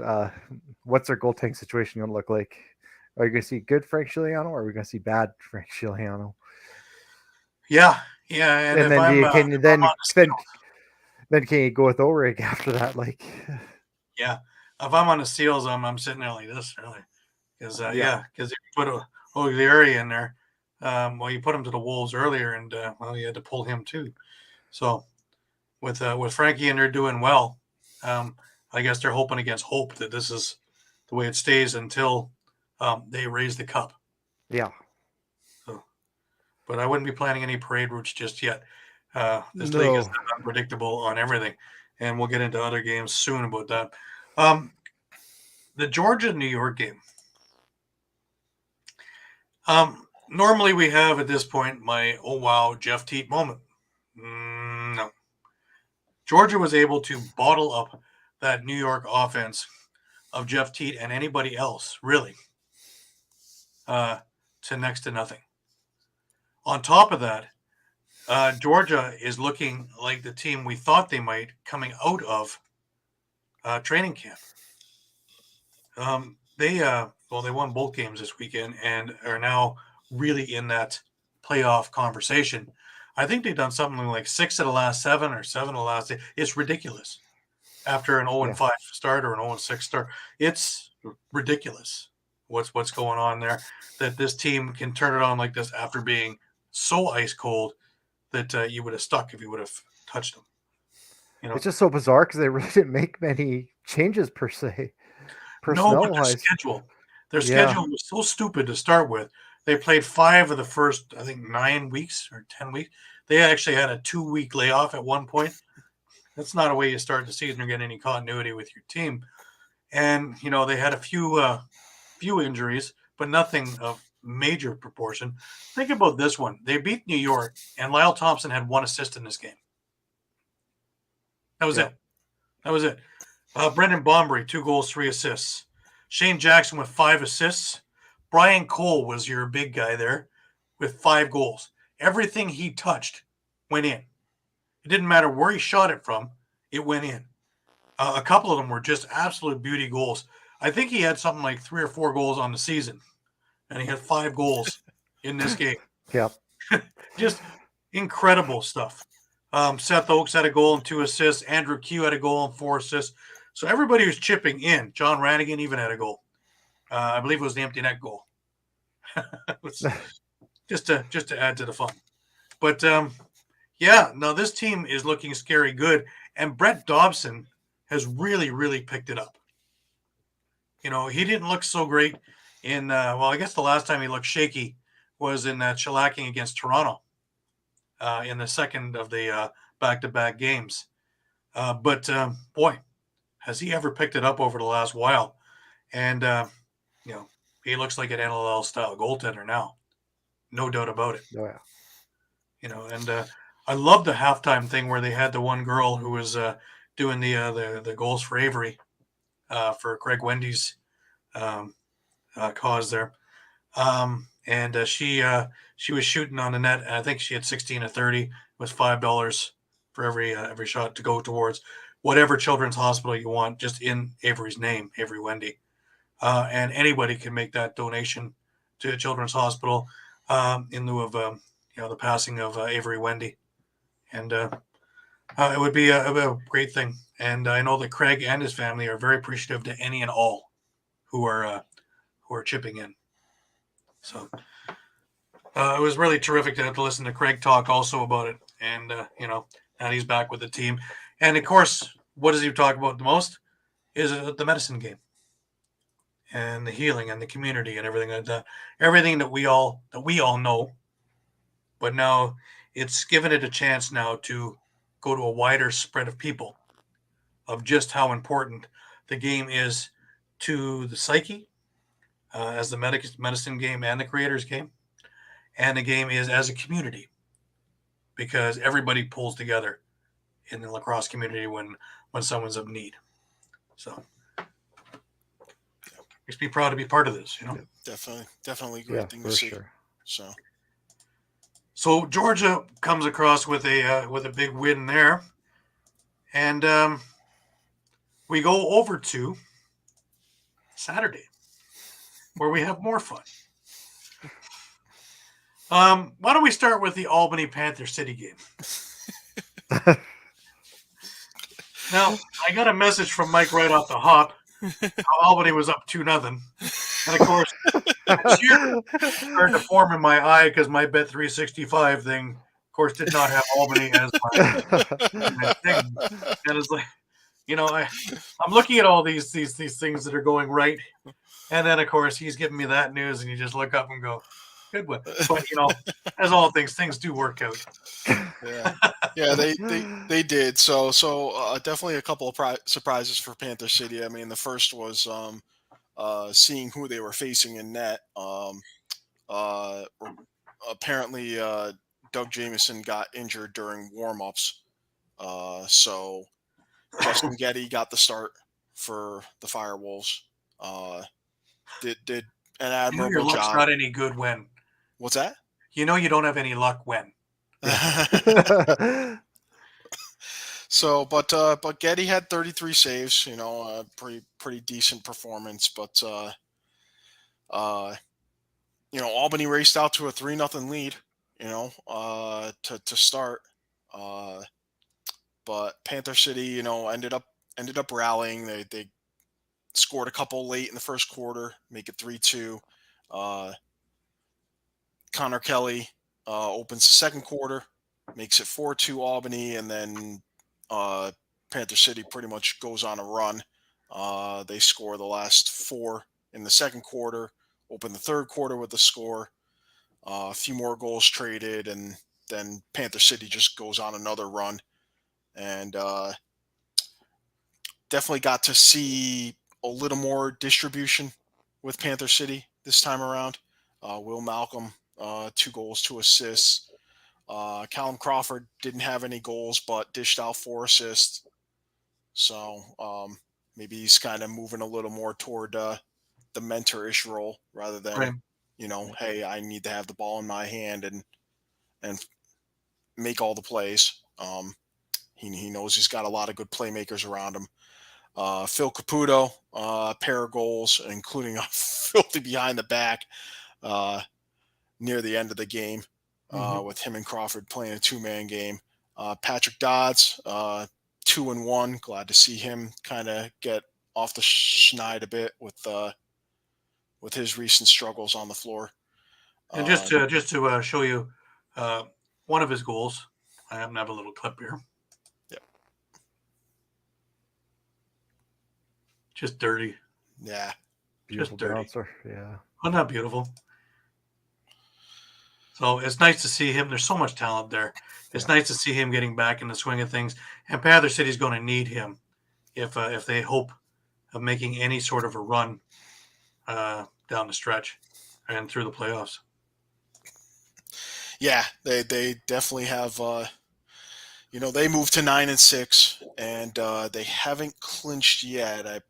Speaker 2: what's their goaltending situation going to look like? Are you going to see good Frank Giuliano, or are we going to see bad Frank Giuliano?
Speaker 1: Yeah. And
Speaker 2: then can you go with Ulrich after that? Like,
Speaker 1: yeah, if I'm on the Seals, I'm sitting there like this, really, because if you put O'Leary in there, you put him to the Wolves earlier, and you had to pull him too. So with Frankie in there doing well, I guess they're hoping against hope that this is the way it stays until they raise the cup.
Speaker 2: Yeah.
Speaker 1: So, but I wouldn't be planning any parade routes just yet. This
Speaker 2: No.
Speaker 1: league is unpredictable on everything, and we'll get into other games soon about that. The Georgia-New York game. Normally we have at this point my oh wow Jeff Teat moment. No. Georgia was able to bottle up that New York offense of Jeff Teat and anybody else, really, to next to nothing. On top of that, Georgia is looking like the team we thought they might coming out of training camp. They won both games this weekend and are now really in that playoff conversation. I think they've done something like 6 of the last 7 or 7 of the last 8. It's ridiculous. After an 0-5 start or an 0-6 start, it's ridiculous what's going on there. That this team can turn it on like this after being so ice cold that you would have stuck if you would have touched them. You know,
Speaker 2: it's just so bizarre because they really didn't make many changes per se.
Speaker 1: No, but their schedule was so stupid to start with. They played 5 of the first, I think, 9 weeks or 10 weeks. They actually had a 2-week layoff at one point. That's not a way you start the season or get any continuity with your team. And, you know, they had a few injuries, but nothing of major proportion. Think about this one. They beat New York, and Lyle Thompson had 1 assist in this game. That was it. That was it. Brendan Bombury, 2 goals, 3 assists. Shane Jackson with 5 assists. Brian Cole was your big guy there with 5 goals. Everything he touched went in. It didn't matter where he shot it from. It went in. A couple of them were just absolute beauty goals. I think he had something like 3 or 4 goals on the season, and he had 5 goals in this game.
Speaker 2: Yeah.
Speaker 1: Just incredible stuff. Seth Oakes had a goal and 2 assists. Andrew Q had a goal and 4 assists. So everybody was chipping in. John Ranigan even had a goal. I believe it was the empty net goal. just to add to the fun. But this team is looking scary good. And Brett Dobson has really, really picked it up. You know, he didn't look so great in, I guess the last time he looked shaky was in that shellacking against Toronto in the second of the back-to-back games. But boy, has he ever picked it up over the last while. And, he looks like an NLL-style goaltender now. No doubt about it.
Speaker 2: Oh, yeah.
Speaker 1: You know, and I love the halftime thing where they had the one girl who was doing the goals for Avery for Craig Wendy's cause there. And she was shooting on the net. And I think she had 16 of 30 with $5 for every shot to go towards whatever children's hospital you want, just in Avery's name, Avery Wendy. And anybody can make that donation to a children's hospital in lieu of the passing of Avery Wendy. And it would be a great thing. And I know that Craig and his family are very appreciative to any and all who are chipping in. So it was really terrific to have to listen to Craig talk also about it. And, now he's back with the team. And, of course, what does he talk about the most is the medicine game and the healing and the community and everything like that. Everything that we all know. But now it's given it a chance now to go to a wider spread of people of just how important the game is to the psyche as the medicine game and the creators game. And the game is as a community because everybody pulls together in the lacrosse community when someone's of need. So makes me proud to be part of this, you know.
Speaker 3: Definitely great thing to see. Sure.
Speaker 1: So Georgia comes across with a big win there, and we go over to Saturday, where we have more fun. Why don't we start with the Albany Panther City game? Now, I got a message from Mike right off the hop. Albany was up 2-0. And, of course, a tear started to form in my eye because my Bet365 thing, of course, did not have Albany as my thing. And it's like, I'm looking at all these things that are going right, and then of course he's giving me that news, and you just look up and go, "Good one." But as all things do work out.
Speaker 3: Yeah, they did. So definitely a couple of surprises for Panther City. I mean, the first was seeing who they were facing in net. Apparently, Doug Jamieson got injured during warm-ups, so Justin Getty got the start for the Firewolves. Did an admirable
Speaker 1: Your luck's
Speaker 3: job.
Speaker 1: not any good when.
Speaker 3: What's that?
Speaker 1: You don't have any luck when.
Speaker 3: So, but Getty had 33 saves. Pretty decent performance. But Albany raced out to a 3-0 lead. To start. But Panther City, ended up rallying. They scored a couple late in the first quarter, make it 3-2. Connor Kelly opens the second quarter, makes it 4-2 Albany, and then Panther City pretty much goes on a run. They score the last 4 in the second quarter, open the third quarter with a score, a few more goals traded, and then Panther City just goes on another run. And definitely got to see a little more distribution with Panther City this time around. Will Malcolm, 2 goals, 2 assists. Callum Crawford didn't have any goals, but dished out 4 assists. So maybe he's kind of moving a little more toward the mentor-ish role rather than,
Speaker 1: right.
Speaker 3: Hey, I need to have the ball in my hand and make all the plays. He knows he's got a lot of good playmakers around him. Phil Caputo, a pair of goals, including a filthy behind the back near the end of the game, with him and Crawford playing a 2-man game. Patrick Dodds, 2-1. Glad to see him kind of get off the schneid a bit with his recent struggles on the floor.
Speaker 1: And just to show you one of his goals, I happen to have a little clip here.
Speaker 3: Yep.
Speaker 1: Just dirty.
Speaker 3: Yeah.
Speaker 2: Beautiful
Speaker 1: just dirty.
Speaker 2: bouncer. Yeah.
Speaker 1: Oh, not beautiful. So it's nice to see him. There's so much talent there. It's nice to see him getting back in the swing of things. And Panther City's going to need him if they hope of making any sort of a run down the stretch and through the playoffs.
Speaker 3: Yeah, they definitely have. They moved to 9-6, and they haven't clinched yet. I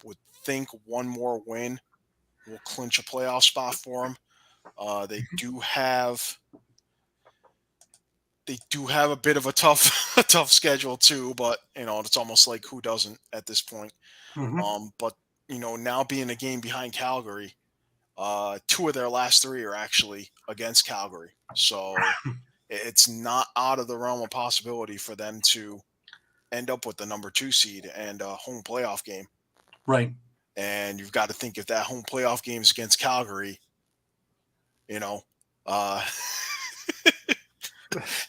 Speaker 3: would think one more win will clinch a playoff spot for them. They do have a bit of a tough schedule too, but it's almost like who doesn't at this point. But now being a game behind Calgary, 2 of their last 3 are actually against Calgary, so it's not out of the realm of possibility for them to end up with the number 2 seed and a home playoff game.
Speaker 1: Right.
Speaker 3: And you've got to think if that home playoff game is against Calgary,
Speaker 1: Wow.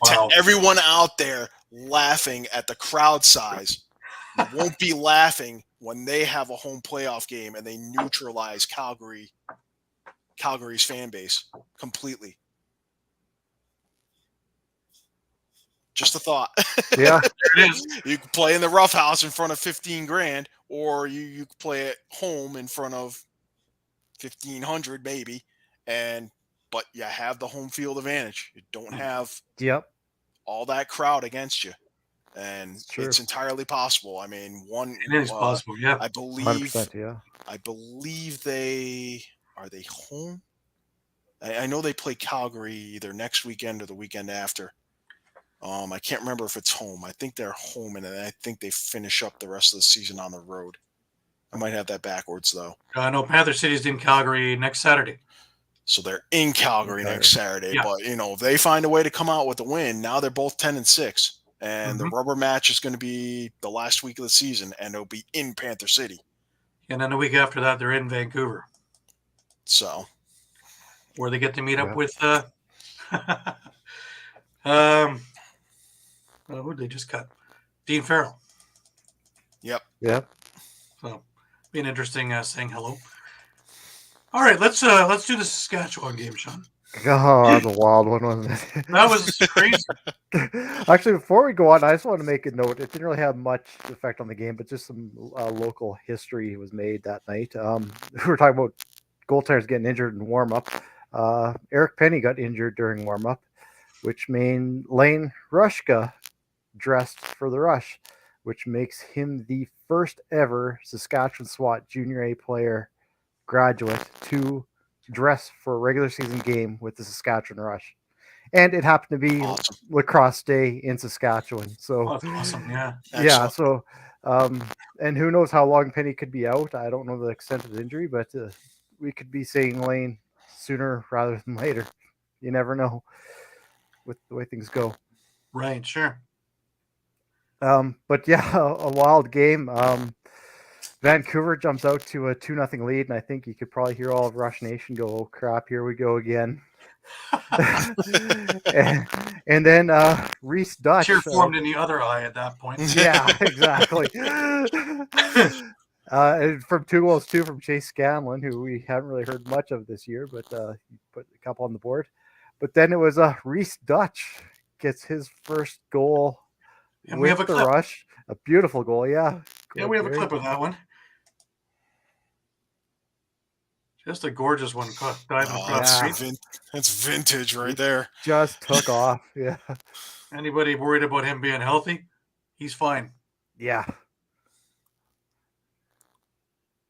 Speaker 3: to everyone out there laughing at the crowd size, you won't be laughing when they have a home playoff game and they neutralize Calgary's fan base completely. Just a thought.
Speaker 2: Yeah.
Speaker 1: There it is.
Speaker 3: You can play in the rough house in front of $15,000, or you can play at home in front of 1,500 maybe, but you have the home field advantage. You don't have all that crowd against you, and it's entirely possible. I mean,
Speaker 1: it is possible. Yeah,
Speaker 3: I believe.
Speaker 2: 100%, yeah.
Speaker 3: I believe they home. I know they play Calgary either next weekend or the weekend after. I can't remember if it's home. I think they're home, and I think they finish up the rest of the season on the road. I might have that backwards, though.
Speaker 1: I know Panther City's in Calgary next Saturday.
Speaker 3: So they're in Calgary next Saturday. Yeah. But, if they find a way to come out with a win, now they're both 10-6. And the rubber match is going to be the last week of the season, and it'll be in Panther City.
Speaker 1: And then the week after that, they're in Vancouver.
Speaker 3: So.
Speaker 1: Where they get to meet up with who'd they just cut? Dean Farrell.
Speaker 3: Yep.
Speaker 2: Yeah.
Speaker 1: So, be an interesting saying hello. All right, let's do the Saskatchewan game, Sean.
Speaker 2: Oh, that's a wild one, wasn't it?
Speaker 1: That was crazy.
Speaker 2: Actually, before we go on, I just want to make a note. It didn't really have much effect on the game, but just some local history was made that night. We were talking about goaltenders getting injured in warm-up. Eric Penny got injured during warm-up, which made Lane Rushka dressed for the Rush, which makes him the first ever Saskatchewan SWAT Junior A player graduate to dress for a regular season game with the Saskatchewan Rush. And it happened to be
Speaker 3: Awesome.
Speaker 2: Lacrosse Day in Saskatchewan. So
Speaker 1: That's awesome. Yeah.
Speaker 2: yeah.
Speaker 3: Excellent.
Speaker 2: So and who knows how long Penny could be out. I don't know the extent of the injury, but we could be seeing Lane sooner rather than later. You never know with the way things go.
Speaker 1: Right. Sure.
Speaker 2: But yeah, a wild game. Vancouver jumps out to a 2-0 lead, and I think you could probably hear all of Rush Nation go, "Oh crap, here we go again." and then Reese Dutch
Speaker 1: Cheer formed in the other eye at that point.
Speaker 2: yeah, exactly. And from 2 goals, 2 from Chase Scanlon, who we haven't really heard much of this year, but he put a couple on the board. But then it was Reese Dutch gets his first goal
Speaker 1: And we have a
Speaker 2: the
Speaker 1: clip.
Speaker 2: Rush. A beautiful goal, yeah.
Speaker 1: Yeah, we have a clip of that one. Just a gorgeous one, diving across the street.
Speaker 3: That's vintage right there.
Speaker 2: Just took off, yeah.
Speaker 1: Anybody worried about him being healthy? He's fine.
Speaker 2: Yeah.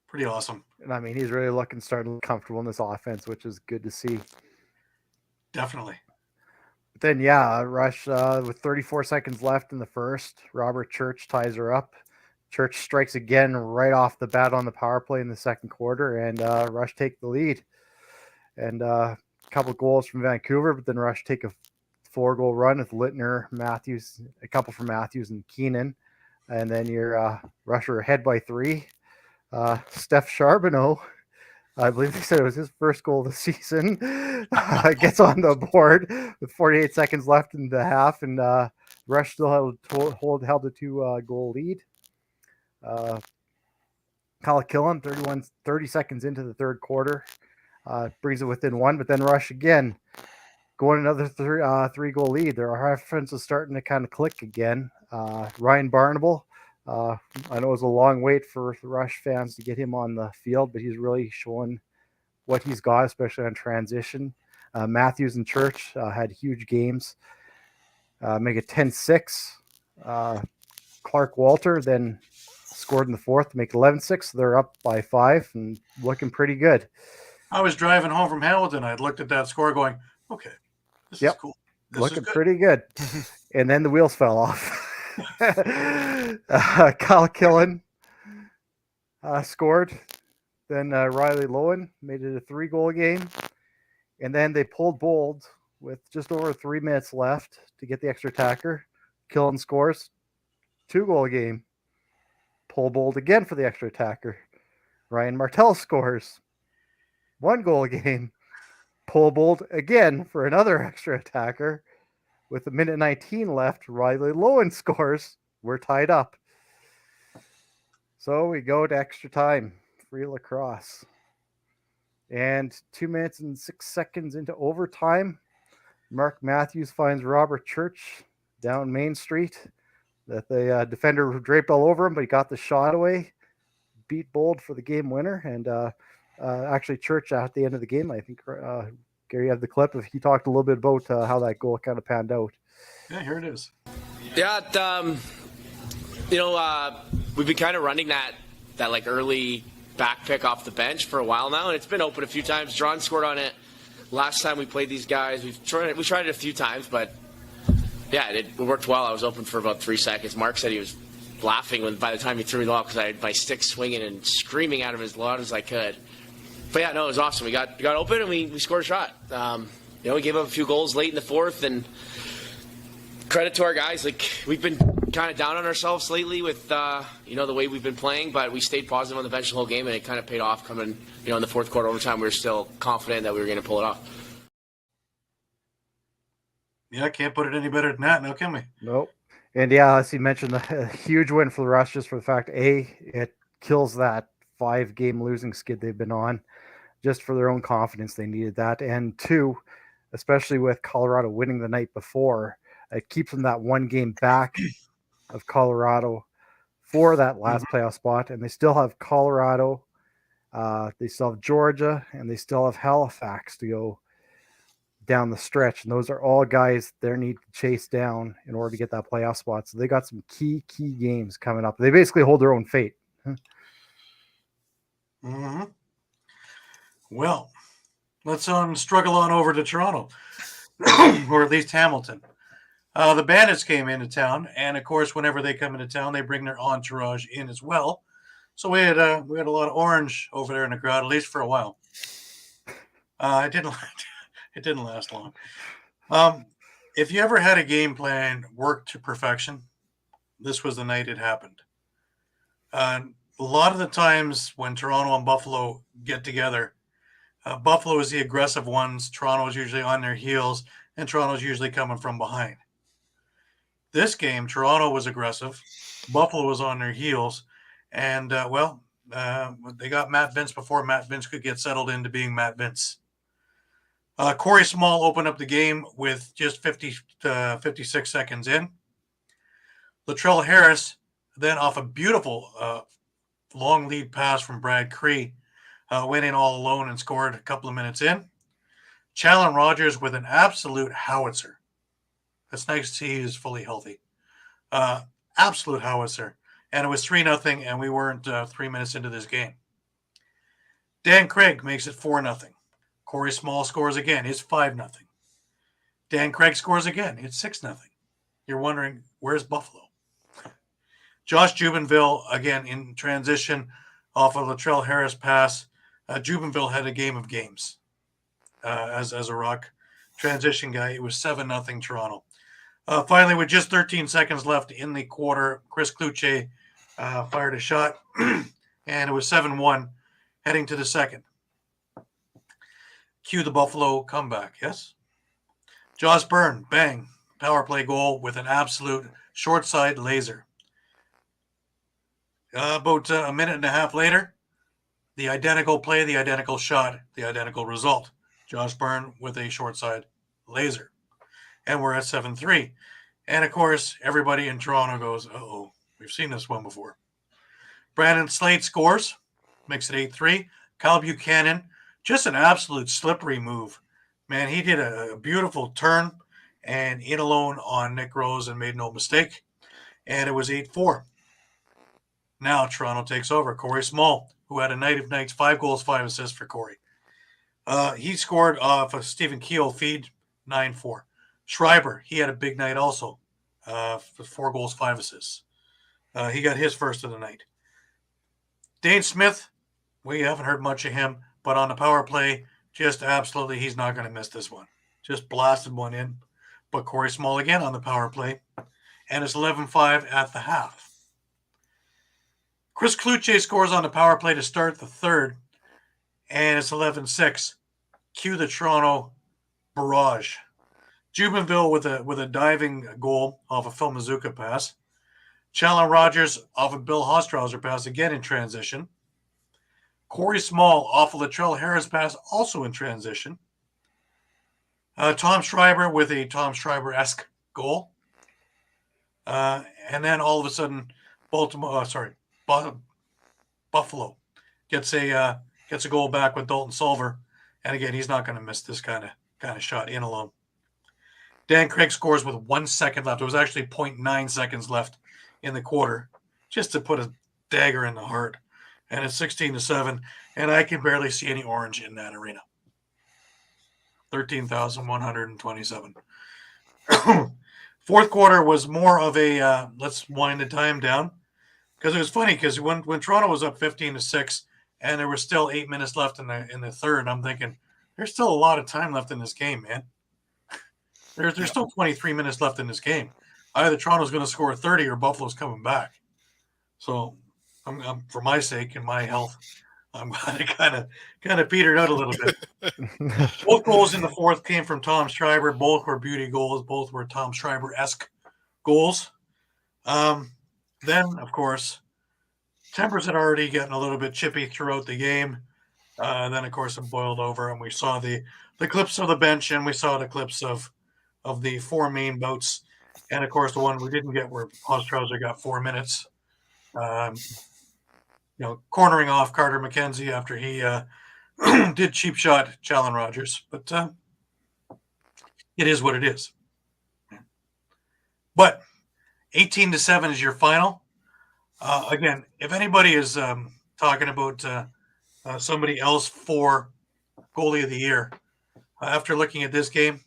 Speaker 1: Pretty awesome.
Speaker 2: And I mean, he's really starting to look comfortable in this offense, which is good to see.
Speaker 1: Definitely.
Speaker 2: But then, yeah, Rush with 34 seconds left in the first. Robert Church ties her up. Church strikes again right off the bat on the power play in the second quarter, and Rush take the lead. And a couple goals from Vancouver, but then Rush take a 4-goal run with Littner, Matthews, a couple from Matthews and Keenan. And then your Rush are ahead by 3. Steph Charbonneau, I believe they said it was his first goal of the season, gets on the board with 48 seconds left in the half, and Rush still held a 2-goal lead. Kyle Killen, 30 seconds into the third quarter, brings it within 1, but then Rush again going another 3-goal lead. Their offense is starting to kind of click again. Ryan Barnable, I know it was a long wait for the Rush fans to get him on the field, but he's really showing what he's got, especially on transition. Matthews and Church had huge games. Make it 10-6. Clark Walter then scored in the fourth to make it 11-6. They're up by 5 and looking pretty good.
Speaker 1: I was driving home from Hamilton. I looked at that score going, okay, this is cool. This
Speaker 2: looking
Speaker 1: is good.
Speaker 2: pretty good. And then the wheels fell off. Kyle Killen scored. Then Riley Lowen made it a 3-goal game. And then they pulled bold with just over 3 minutes left to get the extra attacker. Killen scores. 2-goal game. Pull bold again for the extra attacker. Ryan Martell scores. 1-goal game. Pull bold again for another extra attacker. With a minute 19 left, Riley Lowen scores. We're tied up. So we go to extra time. Free Lacrosse. And 2 minutes and 6 seconds into overtime, Mark Matthews finds Robert Church down Main Street. That the defender draped all over him, but he got the shot away. Beat Bold for the game winner. And actually, Church at the end of the game, I think, Gary, you have the clip. He talked a little bit about how that goal kind of panned out.
Speaker 1: Yeah, here it is.
Speaker 5: Yeah, we've been kind of running that like early back pick off the bench for a while now, and it's been open a few times. John scored on it last time we played these guys. We tried it a few times, but yeah, it worked well. I was open for about 3 seconds. Mark said he was laughing by the time he threw me the ball because I had my stick swinging and screaming at him as loud as I could. But yeah, no, it was awesome. We got open and we scored a shot. We gave up a few goals late in the fourth, and credit to our guys. Like, we've been kind of down on ourselves lately with the way we've been playing, but we stayed positive on the bench the whole game, and it kind of paid off. Coming in the fourth quarter overtime, we were still confident that we were going to pull it off.
Speaker 1: Yeah, can't put it any better than that now, can we?
Speaker 2: Nope. And yeah, as you mentioned, a huge win for the Rush just for the fact, it kills that 5-game losing skid they've been on. Just for their own confidence, they needed that. And 2, especially with Colorado winning the night before, it keeps them that 1 game back of Colorado for that last playoff spot. And they still have Colorado, they still have Georgia, and they still have Halifax to go down the stretch. And those are all guys they need to chase down in order to get that playoff spot. So they got some key games coming up. They basically hold their own fate.
Speaker 1: Mm-hmm. Well, let's struggle on over to Toronto, or at least Hamilton. The Bandits came into town, and of course, whenever they come into town, they bring their entourage in as well. So we had a lot of orange over there in the crowd, at least for a while. It didn't last long. If you ever had a game plan work to perfection, this was the night it happened. A lot of the times when Toronto and Buffalo get together, Buffalo is the aggressive ones. Toronto is usually on their heels, and Toronto is usually coming from behind. This game, Toronto was aggressive. Buffalo was on their heels. And, they got Matt Vince before Matt Vince could get settled into being Matt Vince. Corey Small opened up the game with just 56 seconds in. Latrell Harris, then off a beautiful long lead pass from Brad Cree, went in all alone and scored a couple of minutes in. Challen Rogers with an absolute howitzer. It's nice to see he's fully healthy. Absolute howitzer. And it was 3-0, and we weren't 3 minutes into this game. Dan Craig makes it 4-0. Corey Small scores again. It's 5-0. Dan Craig scores again. It's 6-0. You're wondering, where's Buffalo? Josh Jubenville, again, in transition off of Latrell Harris pass. Jubenville had a game of games as a rock transition guy. It was 7-0 Toronto. Finally, with just 13 seconds left in the quarter, Chris Kluche fired a shot, and it was 7-1 heading to the second. Cue the Buffalo comeback, yes? Josh Byrne, bang, power play goal with an absolute short side laser. About a minute and a half later, the identical play, the identical shot, the identical result. Josh Byrne with a short side laser. And we're at 7-3. And, of course, everybody in Toronto goes, uh-oh, we've seen this one before. Brandon Slate scores, makes it 8-3. Kyle Buchanan, just an absolute slippery move. Man, he did a beautiful turn and in alone on Nick Rose and made no mistake. And it was 8-4. Now Toronto takes over. Corey Small, who had a night of nights, 5 goals, 5 assists for Corey. He scored off a Stephen Keogh feed, 9-4. Schreiber, he had a big night also, 4 goals, 5 assists. He got his first of the night. Dane Smith, we haven't heard much of him, but on the power play, just absolutely, he's not going to miss this one. Just blasted one in. But Corey Small again on the power play, and it's 11-5 at the half. Chris Kluche scores on the power play to start the third, and it's 11-6. Cue the Toronto barrage. Jubenville with a diving goal off a Phil Mazuka pass. Challen Rogers off a Bill Hostrauser pass, again in transition. Corey Small off a Latrell Harris pass, also in transition. Tom Schreiber with a Tom Schreiber-esque goal. And then all of a sudden, Buffalo gets a goal back with Dalton Solver. And again, he's not going to miss this kind of shot in alone. Dan Craig scores with 1 second left. It was actually 0.9 seconds left in the quarter, just to put a dagger in the heart. And it's 16-7, and I can barely see any orange in that arena. 13,127. Fourth quarter was more of a let's wind the time down, because it was funny because when Toronto was up 15-6 and there was still 8 minutes left in the third, I'm thinking there's still a lot of time left in this game, man. There's still 23 minutes left in this game. Either Toronto's going to score 30 or Buffalo's coming back. So, I'm for my sake and my health, I'm kind of petered out a little bit. Both goals in the fourth came from Tom Schreiber. Both were beauty goals. Both were Tom Schreiber-esque goals. Then, of course, tempers had already gotten a little bit chippy throughout the game. Then, of course, it boiled over, and we saw the clips of the bench, and we saw the clips of the 4 main bouts. And, of course, the one we didn't get where Ostrowser got 4 minutes. Cornering off Carter McKenzie after he did cheap shot Challen Rogers. But it is what it is. But 18-7 is your final. Again, if anybody is talking about somebody else for goalie of the year, after looking at this game,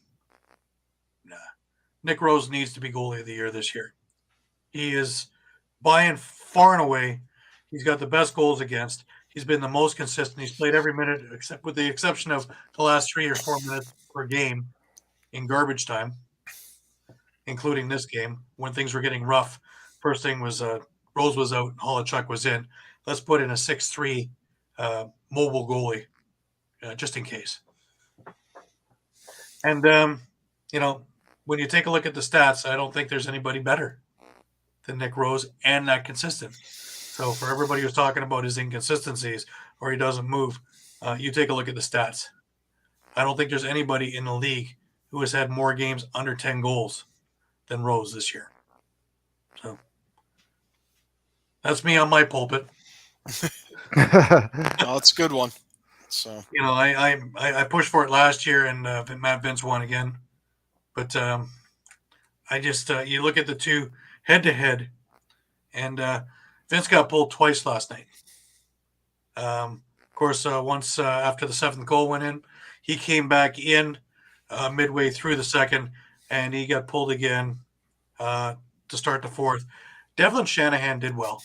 Speaker 1: Nick Rose needs to be goalie of the year this year. He is by and far and away. He's got the best goals against. He's been the most consistent. He's played every minute, except with the exception of the last 3 or 4 minutes per game in garbage time, including this game when things were getting rough. First thing was Rose was out and Holochuk was in. Let's put in a 6'3" mobile goalie just in case. And, when you take a look at the stats, I don't think there's anybody better than Nick Rose and that consistent. So for everybody who's talking about his inconsistencies or he doesn't move, you take a look at the stats. I don't think there's anybody in the league who has had more games under 10 goals than Rose this year. So that's me on my pulpit.
Speaker 3: Oh, it's a good one. So
Speaker 1: I pushed for it last year, and Matt Vince won again. But I just you look at the two head to head, and Vince got pulled twice last night. Of course, once after the 7th goal went in, he came back in midway through the second, and he got pulled again to start the 4th. Devlin Shanahan did well.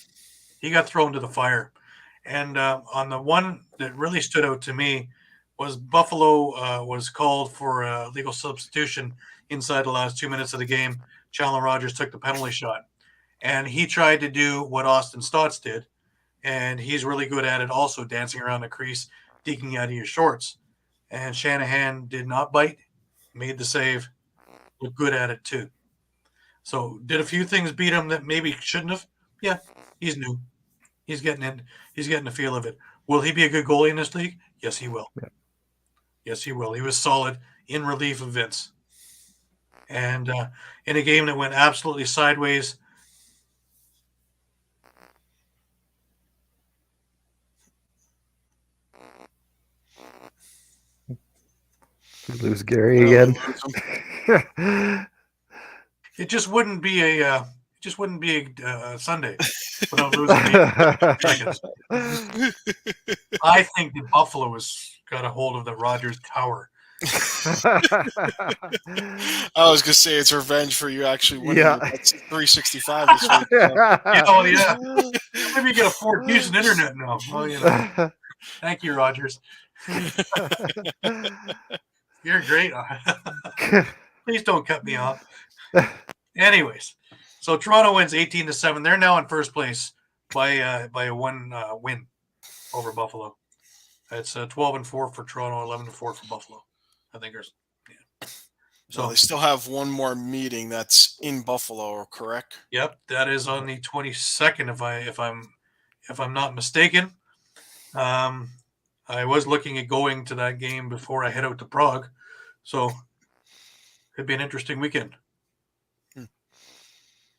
Speaker 1: He got thrown to the fire. And on the one that really stood out to me was Buffalo was called for a legal substitution inside the last 2 minutes of the game. Challen Rogers took the penalty shot. And he tried to do what Austin Stotts did, and he's really good at it also, dancing around the crease, digging out of your shorts. And Shanahan did not bite, made the save, looked good at it too. So did a few things beat him that maybe shouldn't have? Yeah, he's new. He's getting in. He's getting the feel of it. Will he be a good goalie in this league? Yes, he will. Yeah. Yes, he will. He was solid in relief of Vince. And in a game that went absolutely sideways,
Speaker 2: lose Gary again.
Speaker 1: It just wouldn't be a Sunday without losing seconds. I think that Buffalo has got a hold of the Rogers Tower.
Speaker 3: I was gonna say it's revenge for you actually winning.
Speaker 2: Yeah.
Speaker 3: 365 this week.
Speaker 1: Yeah. Maybe you get a 4 decent internet now. Well, Thank you, Rogers. You're great. Please don't cut me off. Anyways, so Toronto wins 18-7. They're now in first place by a 1 win over Buffalo. It's 12-4 for Toronto, 11-4 for Buffalo. I think there's
Speaker 3: So they still have one more meeting that's in Buffalo, correct?
Speaker 1: Yep, that is on the 22nd if I'm not mistaken. I was looking at going to that game before I head out to Prague, so it'd be an interesting weekend.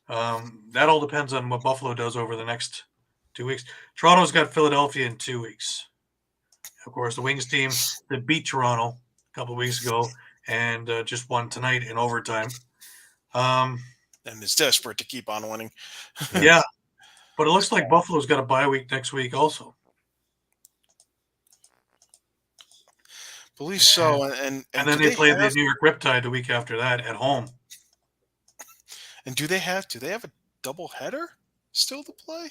Speaker 1: That all depends on what Buffalo does over the next 2 weeks. Toronto's got Philadelphia in 2 weeks. Of course, the Wings team that beat Toronto a couple of weeks ago and just won tonight in overtime.
Speaker 3: And is desperate to keep on winning.
Speaker 1: Yeah, but it looks like Buffalo's got a bye week next week also.
Speaker 3: Believe so. And
Speaker 1: then they play the New York Riptide the week after that at home.
Speaker 3: And do they have a double header still to play?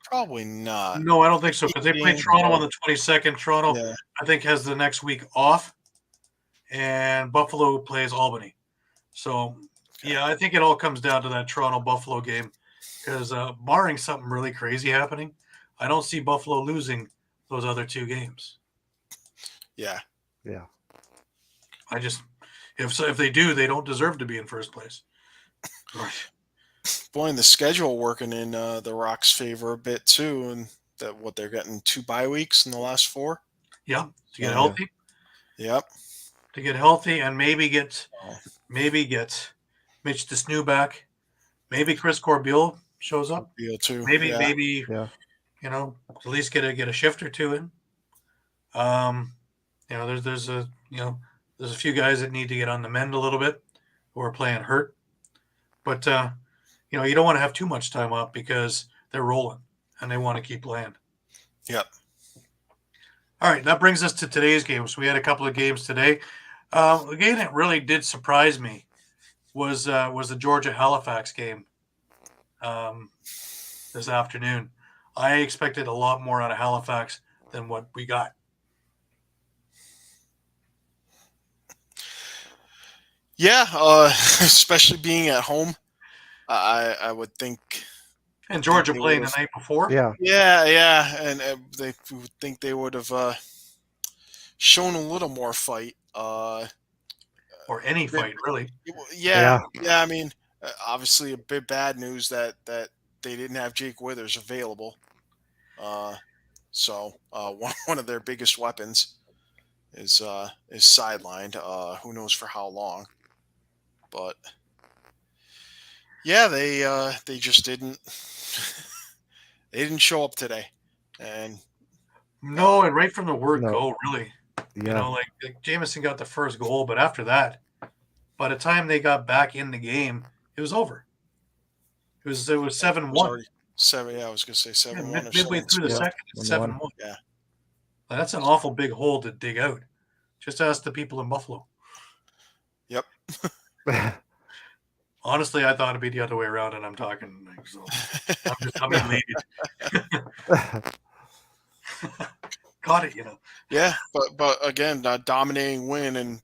Speaker 3: Probably not.
Speaker 1: No, I don't think so, because they play Toronto on the 22nd. Toronto, I think, has the next week off, and Buffalo plays Albany. So, yeah, I think it all comes down to that Toronto-Buffalo game, because barring something really crazy happening, I don't see Buffalo losing those other 2 games.
Speaker 3: Yeah.
Speaker 2: Yeah.
Speaker 1: If they do, they don't deserve to be in first place.
Speaker 3: Boy, and the schedule working in the Rock's favor a bit too, and that what they're getting 2 bye weeks in the last 4.
Speaker 1: Yeah, to get
Speaker 3: So,
Speaker 1: healthy,
Speaker 3: Yep.
Speaker 1: and maybe get Mitch DeSnoo back. Maybe Chris Corbeil shows up.
Speaker 3: Deal too.
Speaker 1: Maybe
Speaker 2: Yeah.
Speaker 1: at least get a shift or two in. There's a few guys that need to get on the mend a little bit who are playing hurt. But you don't want to have too much time off because they're rolling and they want to keep playing.
Speaker 3: Yep.
Speaker 1: All right, that brings us to today's games. We had a couple of games today. The game that really did surprise me was the Georgia Halifax game this afternoon. I expected a lot more out of Halifax than what we got.
Speaker 3: Yeah, especially being at home, I would think.
Speaker 1: And Georgia playing the night before.
Speaker 2: Yeah.
Speaker 3: Yeah, and they would think they would have shown a little more fight.
Speaker 1: Or any fight, really.
Speaker 3: Yeah. I mean, obviously a bit bad news that they didn't have Jake Withers available. So one of their biggest weapons is sidelined. Who knows for how long? But yeah, they just didn't. They didn't show up today, and
Speaker 1: right from the word go, really.
Speaker 2: Yeah.
Speaker 1: Like Jameson got the first goal, but after that, by the time they got back in the game, it was over. It was 7-1.
Speaker 3: 7. Yeah, I was gonna say 7-1.
Speaker 1: Midway through the second, it's 7-1.
Speaker 3: Yeah,
Speaker 1: That's an awful big hole to dig out. Just ask the people in Buffalo.
Speaker 3: Yep.
Speaker 1: Honestly, I thought it'd be the other way around, and I'm talking. So I'm elated. Got it,
Speaker 3: Yeah, but again, dominating win, and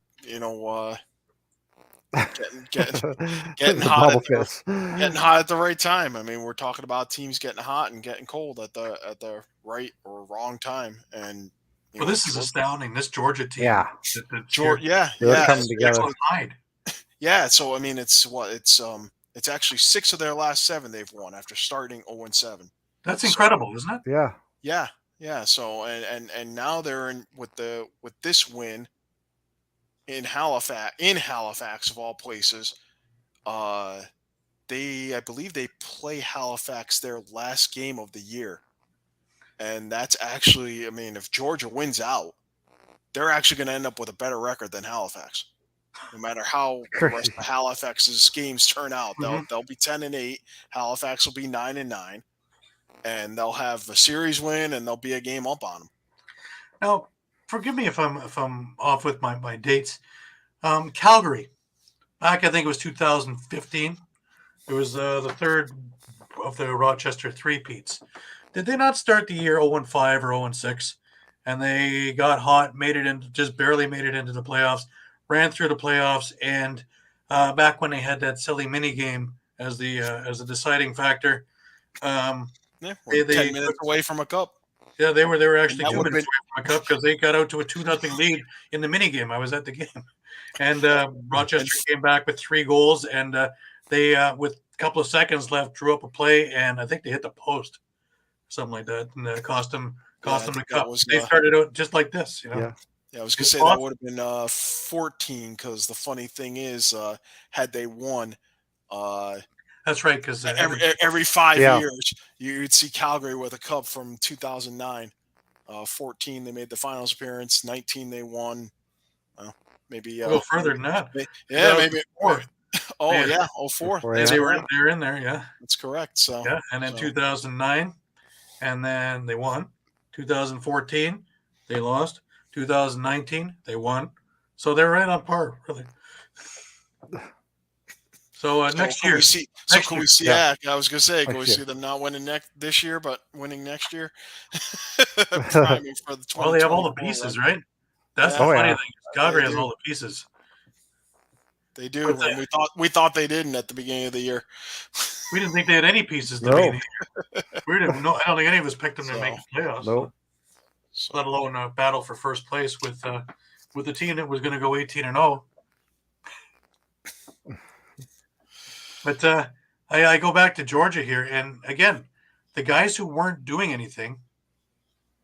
Speaker 3: getting hot getting hot at the right time. I mean, we're talking about teams getting hot and getting cold at the right or wrong time. And
Speaker 1: this is astounding. This Georgia team.
Speaker 2: Yeah.
Speaker 3: Georgia.
Speaker 2: They're coming together.
Speaker 3: Yeah. So I mean, it's actually 6 of their last 7 they've won after starting 0-7.
Speaker 1: That's incredible, isn't it?
Speaker 2: Yeah.
Speaker 3: Yeah. So and now they're in with this win in Halifax of all places. I believe they play Halifax their last game of the year. And that's actually, I mean, if Georgia wins out, they're actually going to end up with a better record than Halifax. No matter how the rest of Halifax's games turn out, they'll be 10-8. Halifax will be 9-9, and they'll have a series win, and they'll be a game up on them.
Speaker 1: Now, forgive me if I'm off with my dates. Calgary, back I think it was 2015. It was the third of the Rochester three-peats. Did they not start the year 0-5 or 0-6? And they got hot, just barely made it into the playoffs, ran through the playoffs, and back when they had that silly mini game as the deciding factor,
Speaker 3: we're 10 minutes away from a cup.
Speaker 1: Yeah, they were actually 2 minutes away from a cup because they got out to a 2-0 lead in the mini game. I was at the game, and Rochester came back with 3 goals, and they with a couple of seconds left drew up a play, and I think they hit the post, something like that, and it cost them the cup. They started out just like this,
Speaker 3: Yeah, I was gonna say that would have been 14 because the funny thing is, had they won,
Speaker 1: that's right, because
Speaker 3: every 5 years you'd see Calgary with a cup from 2009. 14 they made the finals appearance. 19 they won. Maybe
Speaker 1: go further than that.
Speaker 3: Maybe
Speaker 1: 4.
Speaker 3: Oh yeah, 04.
Speaker 1: They were in there. Yeah,
Speaker 3: that's correct. So
Speaker 1: yeah, and then 2009, and then they won. 2014 they lost. 2019 they won. So they're right on par, really. So next year.
Speaker 3: Can we see? Yeah, I was gonna say, can we see them not winning this year, but winning next year?
Speaker 1: Well, they have all the pieces, right? That's the funny thing. Calgary has all the pieces.
Speaker 3: They do, and we thought they didn't at the beginning of the year.
Speaker 1: We didn't think they had any pieces at the beginning of the year. We didn't know. I don't think any of us picked them to make the playoffs.
Speaker 2: No.
Speaker 1: Let alone a battle for first place with the team that was going to go 18-0. But I go back to Georgia here, and again, the guys who weren't doing anything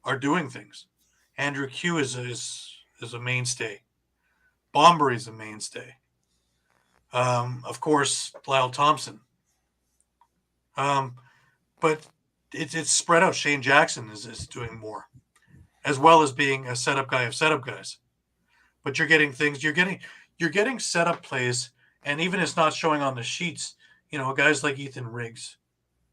Speaker 1: are doing things. Andrew Q is a mainstay. Bombury is a mainstay. Of course, Lyle Thompson. But it's spread out. Shane Jackson is doing more, as well as being a setup guy of setup guys. But you're getting things. You're getting setup plays, and even it's not showing on the sheets. Guys like Ethan Riggs.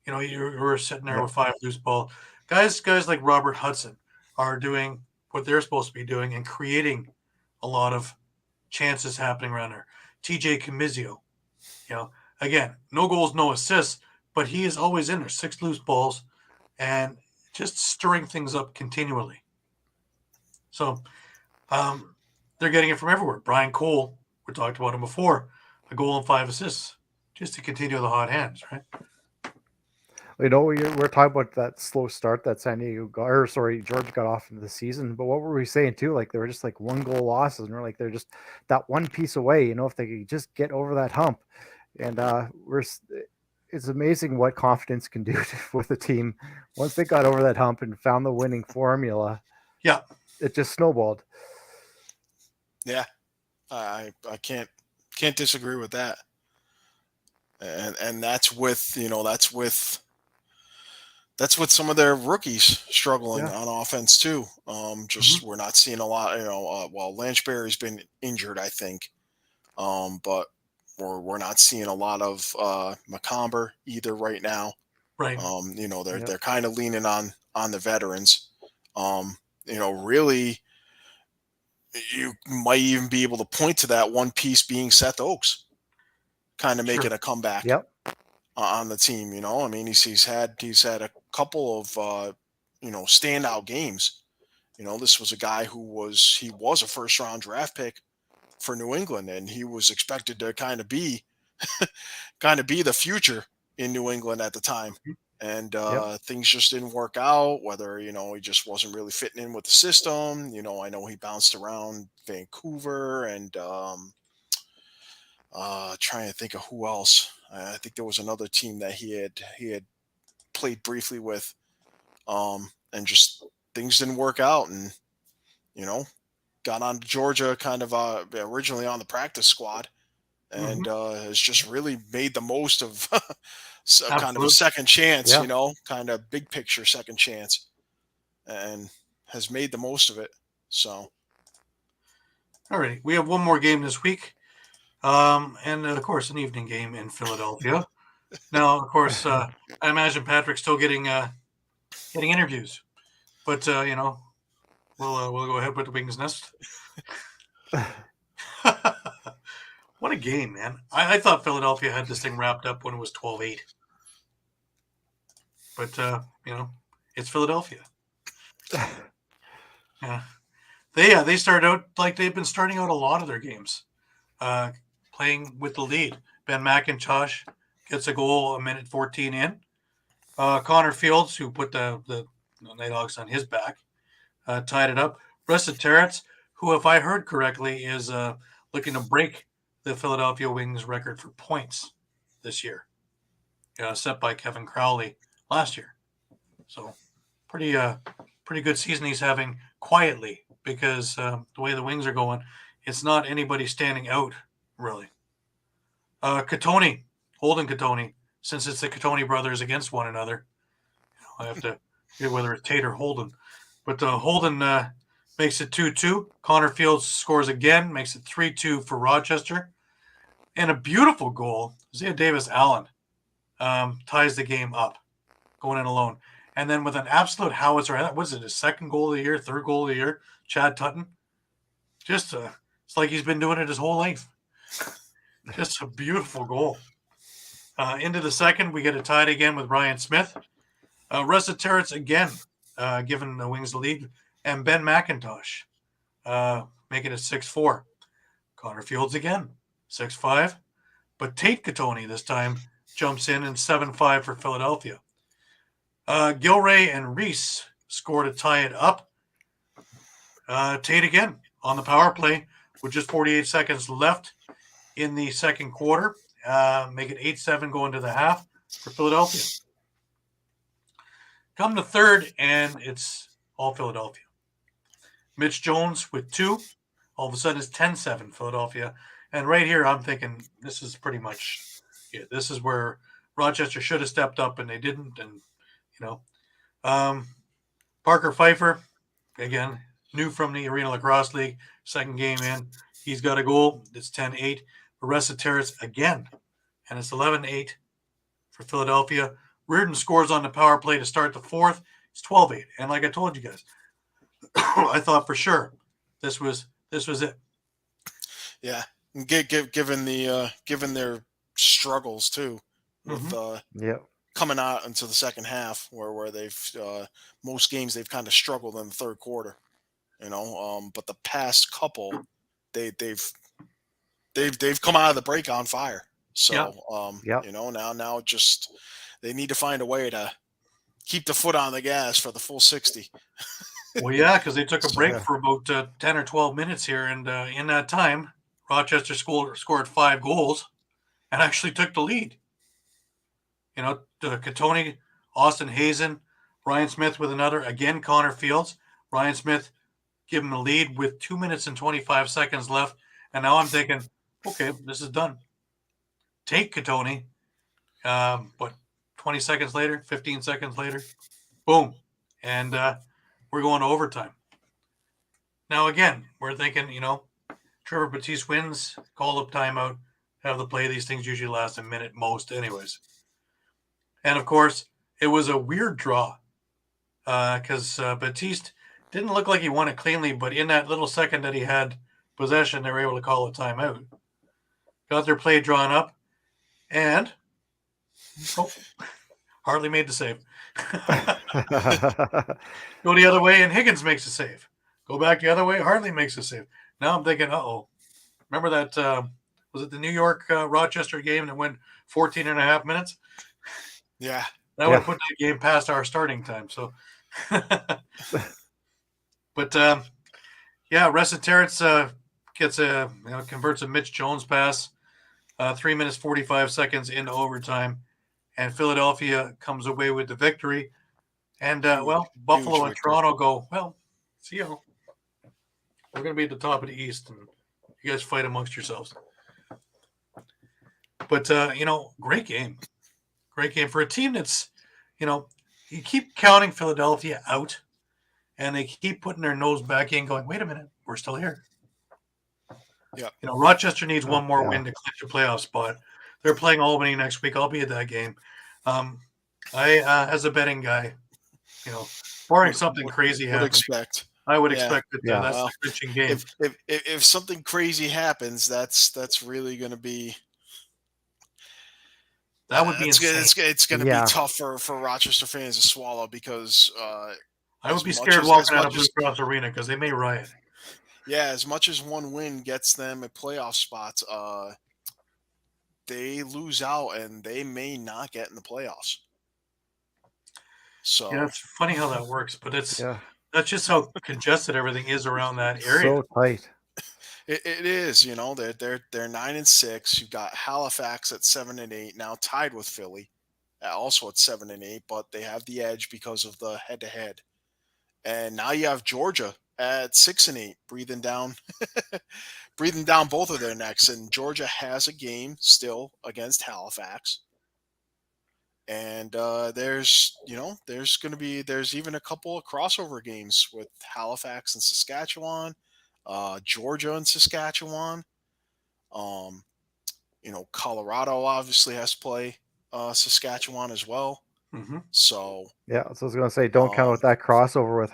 Speaker 1: You're sitting there with 5 loose ball. Guys like Robert Hudson are doing what they're supposed to be doing and creating a lot of chances happening around there. TJ Camizio, again, no goals, no assists, but he is always in there, 6 loose balls, and just stirring things up continually. So they're getting it from everywhere. Brian Cole, we talked about him before, a goal and 5 assists, just to continue the hot hands, right?
Speaker 2: We're talking about that slow start that Georgia got off into the season. But what were we saying too? Like they were just like 1-goal losses, and we're like they're just that one piece away. If they could just get over that hump, and it's amazing what confidence can do with a team once they got over that hump and found the winning formula.
Speaker 1: Yeah,
Speaker 2: it just snowballed.
Speaker 3: Yeah, I can't disagree with that. And that's with that's with some of their rookies struggling on offense too. We're not seeing a lot. Lanchberry's been injured, I think, but we're not seeing a lot of McComber either right now.
Speaker 1: Right.
Speaker 3: They're kind of leaning on the veterans. Really, you might even be able to point to that one piece being Seth Oakes, kind of making a comeback.
Speaker 2: Yep.
Speaker 3: On the team, he's had a couple of standout games. This was a guy who was a first round draft pick for New England, and he was expected to kind of be the future in New England at the time. And things just didn't work out, whether he just wasn't really fitting in with the system. I know he bounced around Vancouver and trying to think of who else. I think there was another team that he had played briefly with, and just things didn't work out, and got on to Georgia kind of originally on the practice squad, and has just really made the most of kind of a second chance, kind of big picture second chance, and has made the most of it. So,
Speaker 1: all right, we have one more game this week. And of course, an evening game in Philadelphia. Now, of course, I imagine Patrick's still getting interviews, but we'll go ahead with the Wings Nest. What a game, man! I thought Philadelphia had this thing wrapped up when it was 12-8, but it's Philadelphia. They started out like they've been starting out a lot of their games. Playing with the lead. Ben McIntosh gets a goal a minute 14 in. Connor Fields, who put the Nighthawks on his back, tied it up. Russet Terrence, who, if I heard correctly, is looking to break the Philadelphia Wings record for points this year, set by Kevin Crowley last year. So pretty good season he's having quietly, because the way the Wings are going, it's not anybody standing out, really. Holden Katoni, since it's the Katoni brothers against one another, I have to get whether it's Tate or Holden. But Holden makes it 2-2. Connor Fields scores again, makes it 3-2 for Rochester. And a beautiful goal, Zia Davis-Allen ties the game up, going in alone. And then with an absolute howitzer, what was it, his second goal of the year, third goal of the year, Chad Tutton? Just it's like he's been doing it his whole life. Just a beautiful goal. Into the second, we get it tied again with Ryan Smith. Russet Terrence again, giving the Wings the lead. And Ben McIntosh making it 6-4. Connor Fields again, 6-5. But Tate Katoni this time jumps in and 7-5 for Philadelphia. Gilray and Reese score to tie it up. Tate again on the power play with just 48 seconds left in the second quarter. make it 8-7 going to the half for Philadelphia. Come to third, and it's all Philadelphia. Mitch Jones with 2. All of a sudden, it's 10-7 Philadelphia. And right here, I'm thinking this is pretty much it. This is where Rochester should have stepped up, and they didn't. And, Parker Pfeiffer, again, new from the Arena Lacrosse League, second game in. He's got a goal. It's 10-8. Aressa Terrace again, and it's 11-8 for Philadelphia. Reardon scores on the power play to start the fourth. It's 12-8. And like I told you guys, I thought for sure this was it.
Speaker 3: Yeah, given their struggles too, with coming out into the second half, where they've most games they've kind of struggled in the third quarter, but the past couple they've come out of the break on fire. So now just they need to find a way to keep the foot on the gas for the full 60.
Speaker 1: Well, yeah, because they took a break for about 10 or 12 minutes here, and in that time, Rochester scored 5 goals and actually took the lead. Katoni, Austin Hazen, Ryan Smith with another. Again, Connor Fields. Ryan Smith give him the lead with 2 minutes and 25 seconds left, and now I'm thinking, okay, this is done. Take Katoni. 20 seconds later, 15 seconds later, boom, and we're going to overtime. Now, again, we're thinking, Trevor Batiste wins, call up timeout, have the play. These things usually last a minute most anyways. And, of course, it was a weird draw because Batiste didn't look like he won it cleanly, but in that little second that he had possession, they were able to call a timeout. Got their play drawn up, and Hartley made the save. Go the other way, and Higgins makes a save. Go back the other way, Hartley makes a save. Now I'm thinking, remember that, was it the New York Rochester game that went 14 and a half minutes?
Speaker 3: Yeah.
Speaker 1: That would put that game past our starting time. So, but Ressa Terrence converts a Mitch Jones pass, 3 minutes 45 seconds into overtime, and Philadelphia comes away with the victory. And Buffalo and Toronto go, see you. We're going to be at the top of the East, and you guys fight amongst yourselves. But great game. Great game for a team that's, you keep counting Philadelphia out, and they keep putting their nose back in going, wait a minute, we're still here.
Speaker 3: Yeah.
Speaker 1: Rochester needs one more win to clinch a playoff spot. They're playing Albany next week. I'll be at that game. I, as a betting guy, barring something crazy happens, I would expect that that's the clinching game.
Speaker 3: If something crazy happens, that's really going to be.
Speaker 1: That would be insane.
Speaker 3: It's going to be tough for Rochester fans to swallow because
Speaker 1: I would be scared walking out of Blue Cross Arena because they may riot.
Speaker 3: Yeah, as much as one win gets them a playoff spot, they lose out and they may not get in the playoffs. So
Speaker 1: it's funny how that works, but that's just how congested everything is around that area.
Speaker 2: So tight.
Speaker 3: It is, they're 9-6. You've got Halifax at 7-8, now tied with Philly, also at 7-8, but they have the edge because of the head-to-head. And now you have Georgia at 6-8, breathing down both of their necks. And Georgia has a game still against Halifax. And there's even a couple of crossover games with Halifax and Saskatchewan. Georgia and Saskatchewan. Colorado obviously has to play Saskatchewan as well.
Speaker 1: Mm-hmm.
Speaker 3: So
Speaker 2: I was going to say, don't count with that crossover with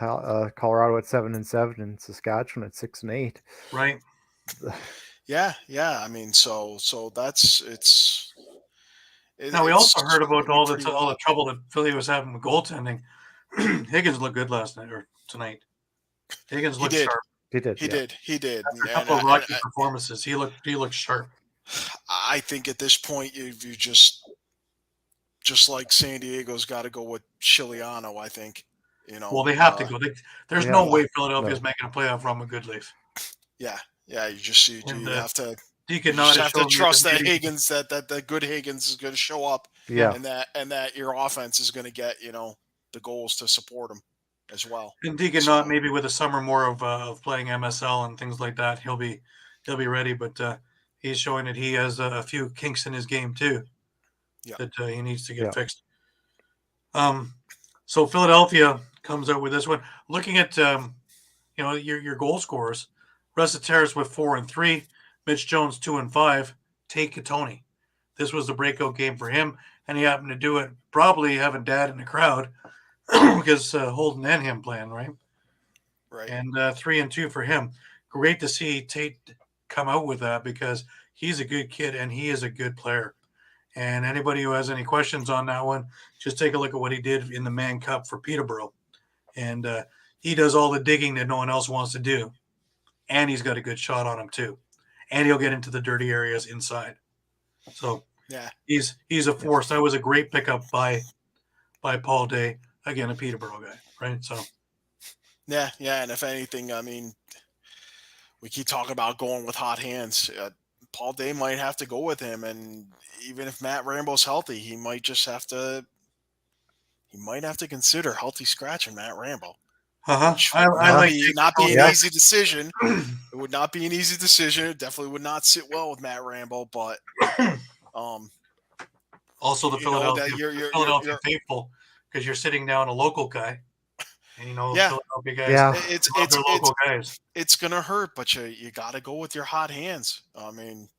Speaker 2: Colorado at 7-7 and Saskatchewan at 6-8.
Speaker 1: Right.
Speaker 3: Yeah. I mean, so that's it's.
Speaker 1: Now we also heard about all the trouble that Philly was having with goaltending. Higgins looked good last night or tonight. Higgins looked sharp.
Speaker 2: He did.
Speaker 3: He did.
Speaker 1: After a couple of rocky performances, he looked sharp.
Speaker 3: I think at this point you just like San Diego's got to go with Chiliano. I think
Speaker 1: Well, they have to go. There's no way Philadelphia's making a playoff run with Goodleaf.
Speaker 3: Yeah. You have to
Speaker 1: Deacon
Speaker 3: You just
Speaker 1: Knott
Speaker 3: have to trust that Higgins, that the good Higgins is going to show up,
Speaker 2: Yeah.
Speaker 3: and that your offense is going to get the goals to support him as well.
Speaker 1: And Deacon Knott, maybe with a summer more of playing MSL and things like that, he'll be ready. But he's showing that he has a few kinks in his game too, that he needs to get fixed. So Philadelphia comes out with this one. Looking at your goal scorers, Ressateras with 4 and 3, Mitch Jones 2 and 5, Tate Katoni. This was the breakout game for him, and he happened to do it probably having Dad in the crowd because Holden and him playing, right?
Speaker 3: Right.
Speaker 1: And 3 and 2 for him. Great to see Tate come out with that because he's a good kid and he is a good player. And anybody who has any questions on that one, just take a look at what he did in the Man Cup for Peterborough. And he does all the digging that no one else wants to do. And he's got a good shot on him too. And he'll get into the dirty areas inside. So he's a force. That was a great pickup by Paul Day. Again, a Peterborough guy, right? So
Speaker 3: yeah. And if anything, I mean, we keep talking about going with hot hands. Paul Day might have to go with him, and even if Matt Rambo's healthy, he might have to consider healthy scratching Matt Rambo. Not be an easy decision. It would not be an easy decision. It definitely would not sit well with Matt Rambo, but
Speaker 1: also the Philadelphia faithful, because you're sitting down a local guy. And Philadelphia guys, it's local guys.
Speaker 3: It's gonna hurt, but you got to go with your hot hands. I mean,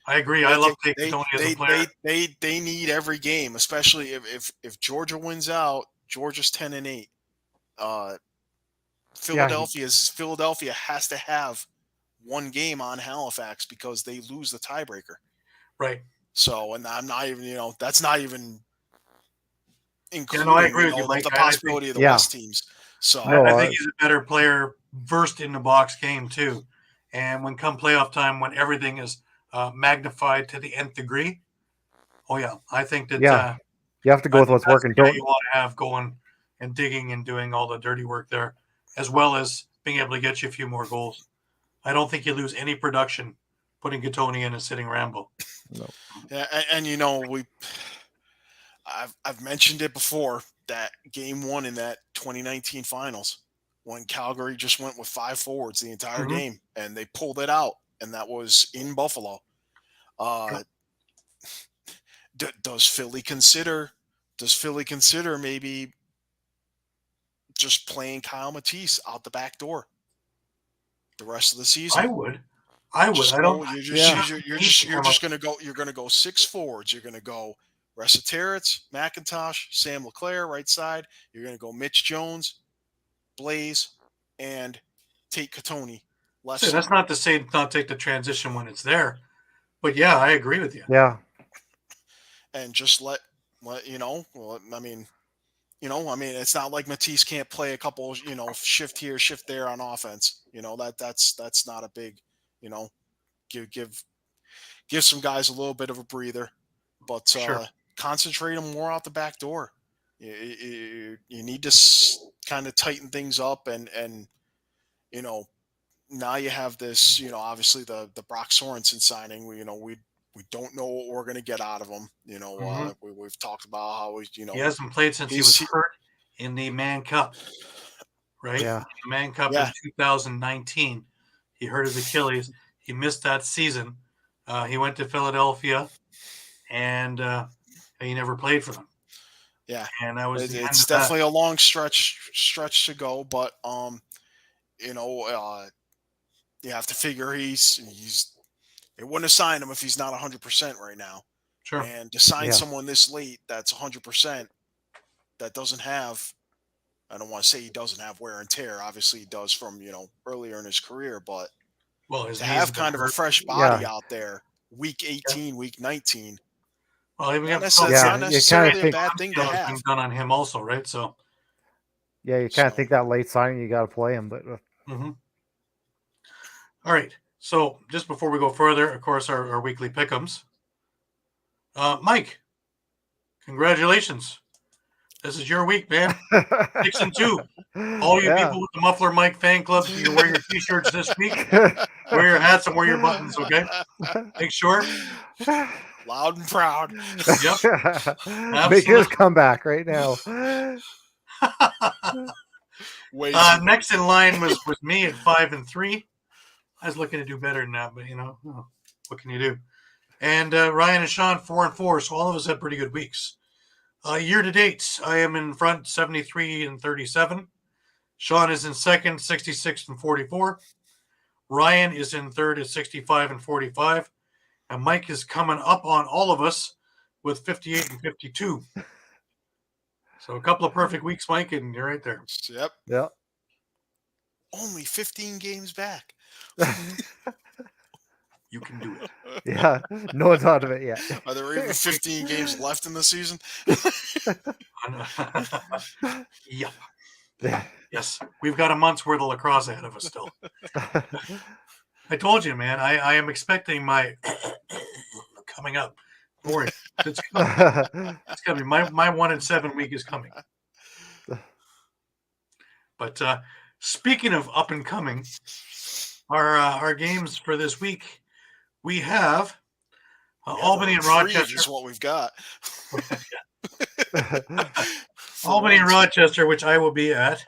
Speaker 1: I agree. I love taking Tony as a player.
Speaker 3: They need every game, especially if Georgia wins out. Georgia's 10-8. Philadelphia has to have one game on Halifax because they lose the tiebreaker.
Speaker 1: Right.
Speaker 3: So, and I'm not even that's not even including
Speaker 1: I agree with you, Mike.
Speaker 3: The possibility of the West teams. So
Speaker 1: I think he's a better player, versed in the box game too. And when come playoff time, when everything is magnified to the nth degree, I think that
Speaker 2: you have to go with what's working.
Speaker 1: You want to have going and digging and doing all the dirty work there, as well as being able to get you a few more goals. I don't think you lose any production putting Gattoni in and sitting Rambo.
Speaker 2: No.
Speaker 3: Yeah, and I've mentioned it before, that game 1 in that 2019 finals when Calgary just went with 5 forwards the entire game and they pulled it out, and that was in Buffalo. Does Philly consider maybe just playing Kyle Matisse out the back door the rest of the season?
Speaker 1: I would. You're
Speaker 3: just going to go. You're going to go 6 forwards. You're going to go Ressateras, McIntosh, Sam LeClaire, right side. You're going to go Mitch Jones, Blaze, and Tate Katoni.
Speaker 1: So that's not to say not take the transition when it's there, but I agree with you.
Speaker 2: Yeah,
Speaker 3: and just let Well, I mean, it's not like Matisse can't play a couple, shift here, shift there on offense. That's not a big, give some guys a little bit of a breather, but concentrate them more out the back door. You need to kind of tighten things up, and now you have this, obviously the Brock Sorensen signing. We don't know what we're going to get out of him. We've talked about how
Speaker 1: he hasn't played since he was hurt in the Man Cup, right?
Speaker 2: Yeah.
Speaker 1: The Man Cup in 2019. He hurt his Achilles. He missed that season. He went to Philadelphia, and he never played for them.
Speaker 3: Yeah,
Speaker 1: and that was
Speaker 3: it's definitely a long stretch to go, but you have to figure he's. They wouldn't have signed him if he's not 100% right now.
Speaker 1: Sure.
Speaker 3: And to sign someone this late that's 100%, that doesn't have, I don't want to say he doesn't have wear and tear. Obviously he does from, earlier in his career, but to have kind of a fresh body out there, week 18, week 19.
Speaker 1: Well, even
Speaker 3: it's not necessarily a bad thing to have.
Speaker 1: Done on him also, right? So.
Speaker 2: Yeah, you kind of think that late signing, you got to play him, but.
Speaker 1: All right. So just before we go further, of course, our weekly pick'ems. Mike, congratulations. This is your week, man. 6-2. All you people with the Muffler Mike fan clubs, you can wear your T-shirts this week. Wear your hats and wear your buttons, okay? Make sure.
Speaker 3: Loud and proud.
Speaker 1: Yep.
Speaker 2: Make his comeback right now.
Speaker 1: Next in line was me at 5-3. I was looking to do better than that, but what can you do? And Ryan and Shawn 4-4, so all of us had pretty good weeks. Year to date, I am in front 73-37. Shawn is in second 66-44. Ryan is in third at 65-45. And Mike is coming up on all of us with 58-52. So a couple of perfect weeks, Mike, and you're right there.
Speaker 3: Yep.
Speaker 2: Yep.
Speaker 3: Only 15 games back.
Speaker 1: You can do it.
Speaker 2: Yeah. No one's out of it yet.
Speaker 3: Are there even 15 games left in the season?
Speaker 1: Yep.
Speaker 2: Yeah.
Speaker 1: Yes. We've got a month's worth of lacrosse ahead of us still. I told you, man. I am expecting my coming up. Don't worry. It's gonna be my 1-7 week is coming. But speaking of up and coming, our games for this week, we have Albany and Rochester.
Speaker 3: Is what we've got.
Speaker 1: Albany and Rochester, which I will be at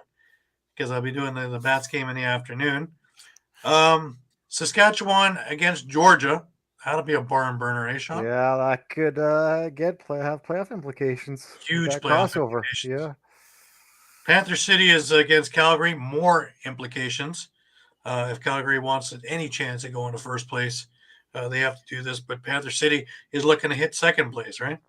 Speaker 1: because I'll be doing the Bats game in the afternoon. Saskatchewan against Georgia. That'll be a barn burner, eh, Shawn?
Speaker 2: Yeah, that could have playoff implications.
Speaker 1: Huge
Speaker 2: that
Speaker 1: playoff
Speaker 2: crossover.
Speaker 1: implications.
Speaker 2: Yeah.
Speaker 1: Panther City is against Calgary. More implications. If Calgary wants any chance of going to first place, they have to do this. But Panther City is looking to hit second place, right?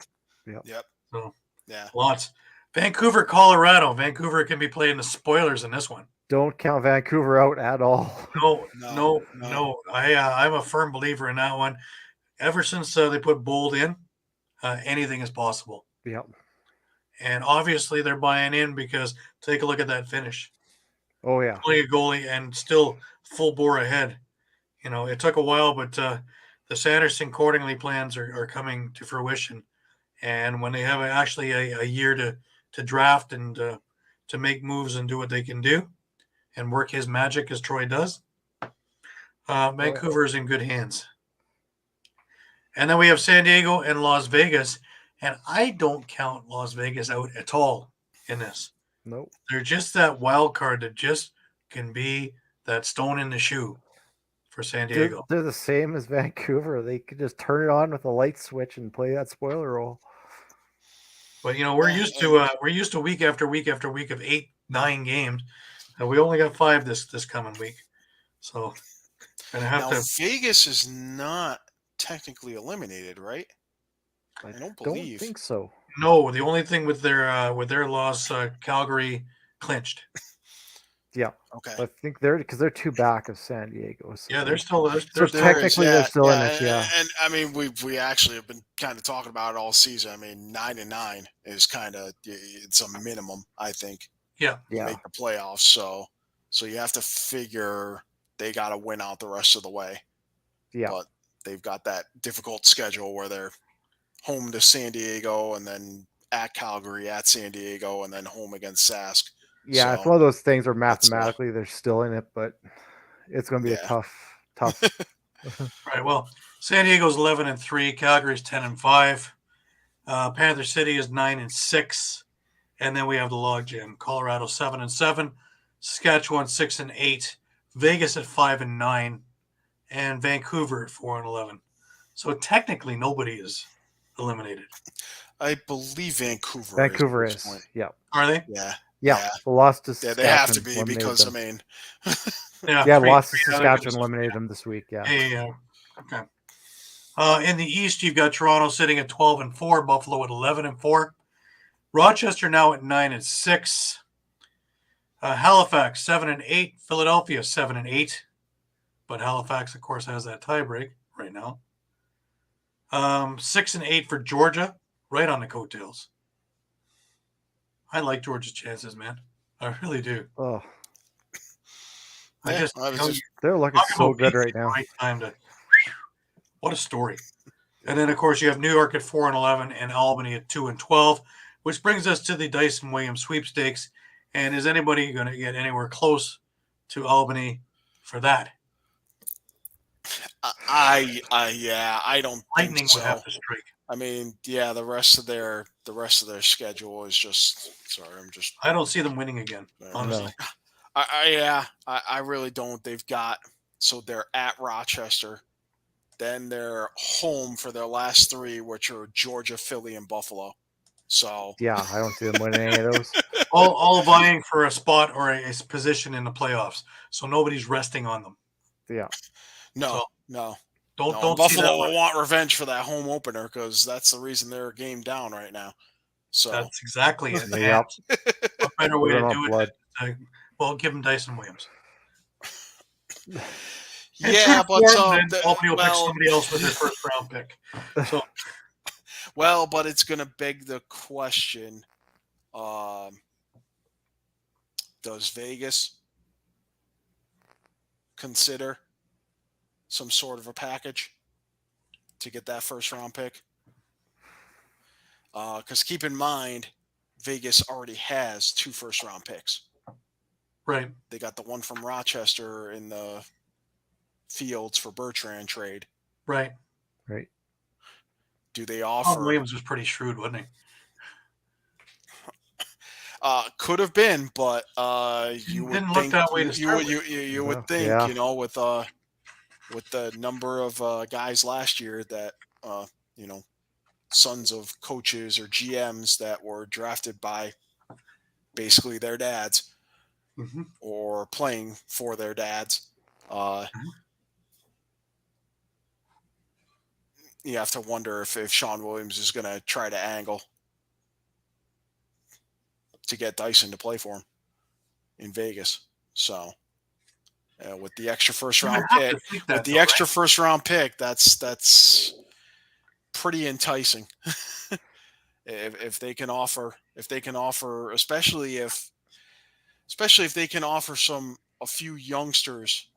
Speaker 3: Yep.
Speaker 1: So,
Speaker 3: yeah.
Speaker 1: Lots. Vancouver, Colorado. Vancouver can be playing the spoilers in this one.
Speaker 2: Don't count Vancouver out at all.
Speaker 1: No. I'm a firm believer in that one. Ever since they put Bold in, anything is possible.
Speaker 2: Yep.
Speaker 1: And obviously they're buying in because take a look at that finish.
Speaker 2: Oh, yeah.
Speaker 1: Only a goalie and still full bore ahead. It took a while, but the Sanderson Cordingley plans are coming to fruition. And when they have actually a year to draft and to make moves and do what they can do and work his magic as Troy does, Vancouver is in good hands. And then we have San Diego and Las Vegas. And I don't count Las Vegas out at all in this.
Speaker 2: Nope.
Speaker 1: They're just that wild card that just can be that stone in the shoe for San Diego.
Speaker 2: They're the same as Vancouver. They could just turn it on with a light switch and play that spoiler role.
Speaker 1: But we're used to week after week after week of 8-9 games. We only got 5 this coming week. So gonna have to.
Speaker 3: Vegas is not technically eliminated, right?
Speaker 2: I
Speaker 3: don't
Speaker 2: don't think so.
Speaker 1: No, the only thing with their loss, Calgary clinched.
Speaker 2: Yeah.
Speaker 3: Okay.
Speaker 2: I think they're 2 back of San Diego. So
Speaker 1: Yeah, they're still.
Speaker 2: technically they're still in it. Yeah.
Speaker 3: And I mean, we actually have been kind of talking about it all season. I mean, 9-9 is kind of it's a minimum, I think.
Speaker 1: Yeah.
Speaker 2: Yeah.
Speaker 3: Make the playoffs. So you have to figure they got to win out the rest of the way.
Speaker 2: Yeah.
Speaker 3: But they've got that difficult schedule where they're home to San Diego and then at Calgary, at San Diego, and then home against Sask.
Speaker 2: Yeah, it's one of those things where mathematically they're still in it, but it's going to be a tough.
Speaker 1: Right. Well, San Diego's 11-3, Calgary's 10-5, Panther City is 9-6, and then we have the logjam: Colorado 7-7, Saskatchewan 6-8, Vegas at 5-9, and Vancouver at 4-11. So technically, nobody is eliminated.
Speaker 3: I believe Vancouver.
Speaker 2: Vancouver is. Yeah.
Speaker 1: Are they?
Speaker 3: Yeah.
Speaker 2: Yeah. The loss to
Speaker 3: Saskatchewan. They have to be because
Speaker 2: them.
Speaker 3: I mean.
Speaker 2: Lost to Saskatchewan eliminated them this week. Yeah.
Speaker 1: Yeah. Okay. In the East, you've got Toronto sitting at 12-4, Buffalo at 11-4, Rochester now at 9-6, Halifax 7-8, Philadelphia 7-8, but Halifax, of course, has that tiebreak right now. 6-8 for Georgia, right on the coattails. I like Georgia's chances, man. I really do.
Speaker 2: Oh, they're looking so good right now.
Speaker 1: Right time to. What a story! And then, of course, you have New York at 4-11 and Albany at 2-12, which brings us to the Dyson Williams sweepstakes. And is anybody going to get anywhere close to Albany for that?
Speaker 3: I don't
Speaker 1: Lightning
Speaker 3: think so.
Speaker 1: would have to strike.
Speaker 3: I mean, yeah, the rest of their schedule is just. Sorry, I'm just.
Speaker 1: I don't see them winning again, honestly.
Speaker 2: No.
Speaker 3: I really don't. They're at Rochester, then they're home for their last 3, which are Georgia, Philly, and Buffalo. So
Speaker 2: Yeah, I don't see them winning any of those.
Speaker 1: all vying for a spot or a position in the playoffs, so nobody's resting on them.
Speaker 2: Yeah.
Speaker 3: no.
Speaker 1: Don't see
Speaker 3: Buffalo
Speaker 1: that
Speaker 3: will want revenge for that home opener because that's the reason they're a game down right now. So
Speaker 1: That's exactly it.
Speaker 2: Yep.
Speaker 1: What better way to
Speaker 2: Put it
Speaker 1: do
Speaker 2: on blood.
Speaker 1: it? Well, give him Dyson Williams.
Speaker 3: yeah, but
Speaker 1: then Albany will pick somebody else with their first round pick. So
Speaker 3: but it's going to beg the question: does Vegas consider some sort of a package to get that first round pick? Because keep in mind, Vegas already has 2 first round picks.
Speaker 1: right.
Speaker 3: They got the one from Rochester in the Fields for Bertrand trade.
Speaker 1: Right.
Speaker 2: Right.
Speaker 3: Do they
Speaker 1: Shawn
Speaker 3: offer?
Speaker 1: Williams was pretty shrewd, wasn't he?
Speaker 3: Could have been, but you would
Speaker 1: Didn't look
Speaker 3: think
Speaker 1: that way to
Speaker 3: you
Speaker 1: start
Speaker 3: would think,
Speaker 2: Yeah.
Speaker 3: with the number of guys last year that sons of coaches or GMs that were drafted by basically their dads
Speaker 1: Mm-hmm.
Speaker 3: or playing for their dads. You have to wonder if Shawn Williams is going to try to angle to get Dyson to play for him in Vegas. So with the extra first round pick, that's pretty enticing. if they can offer, especially if they can offer a few youngsters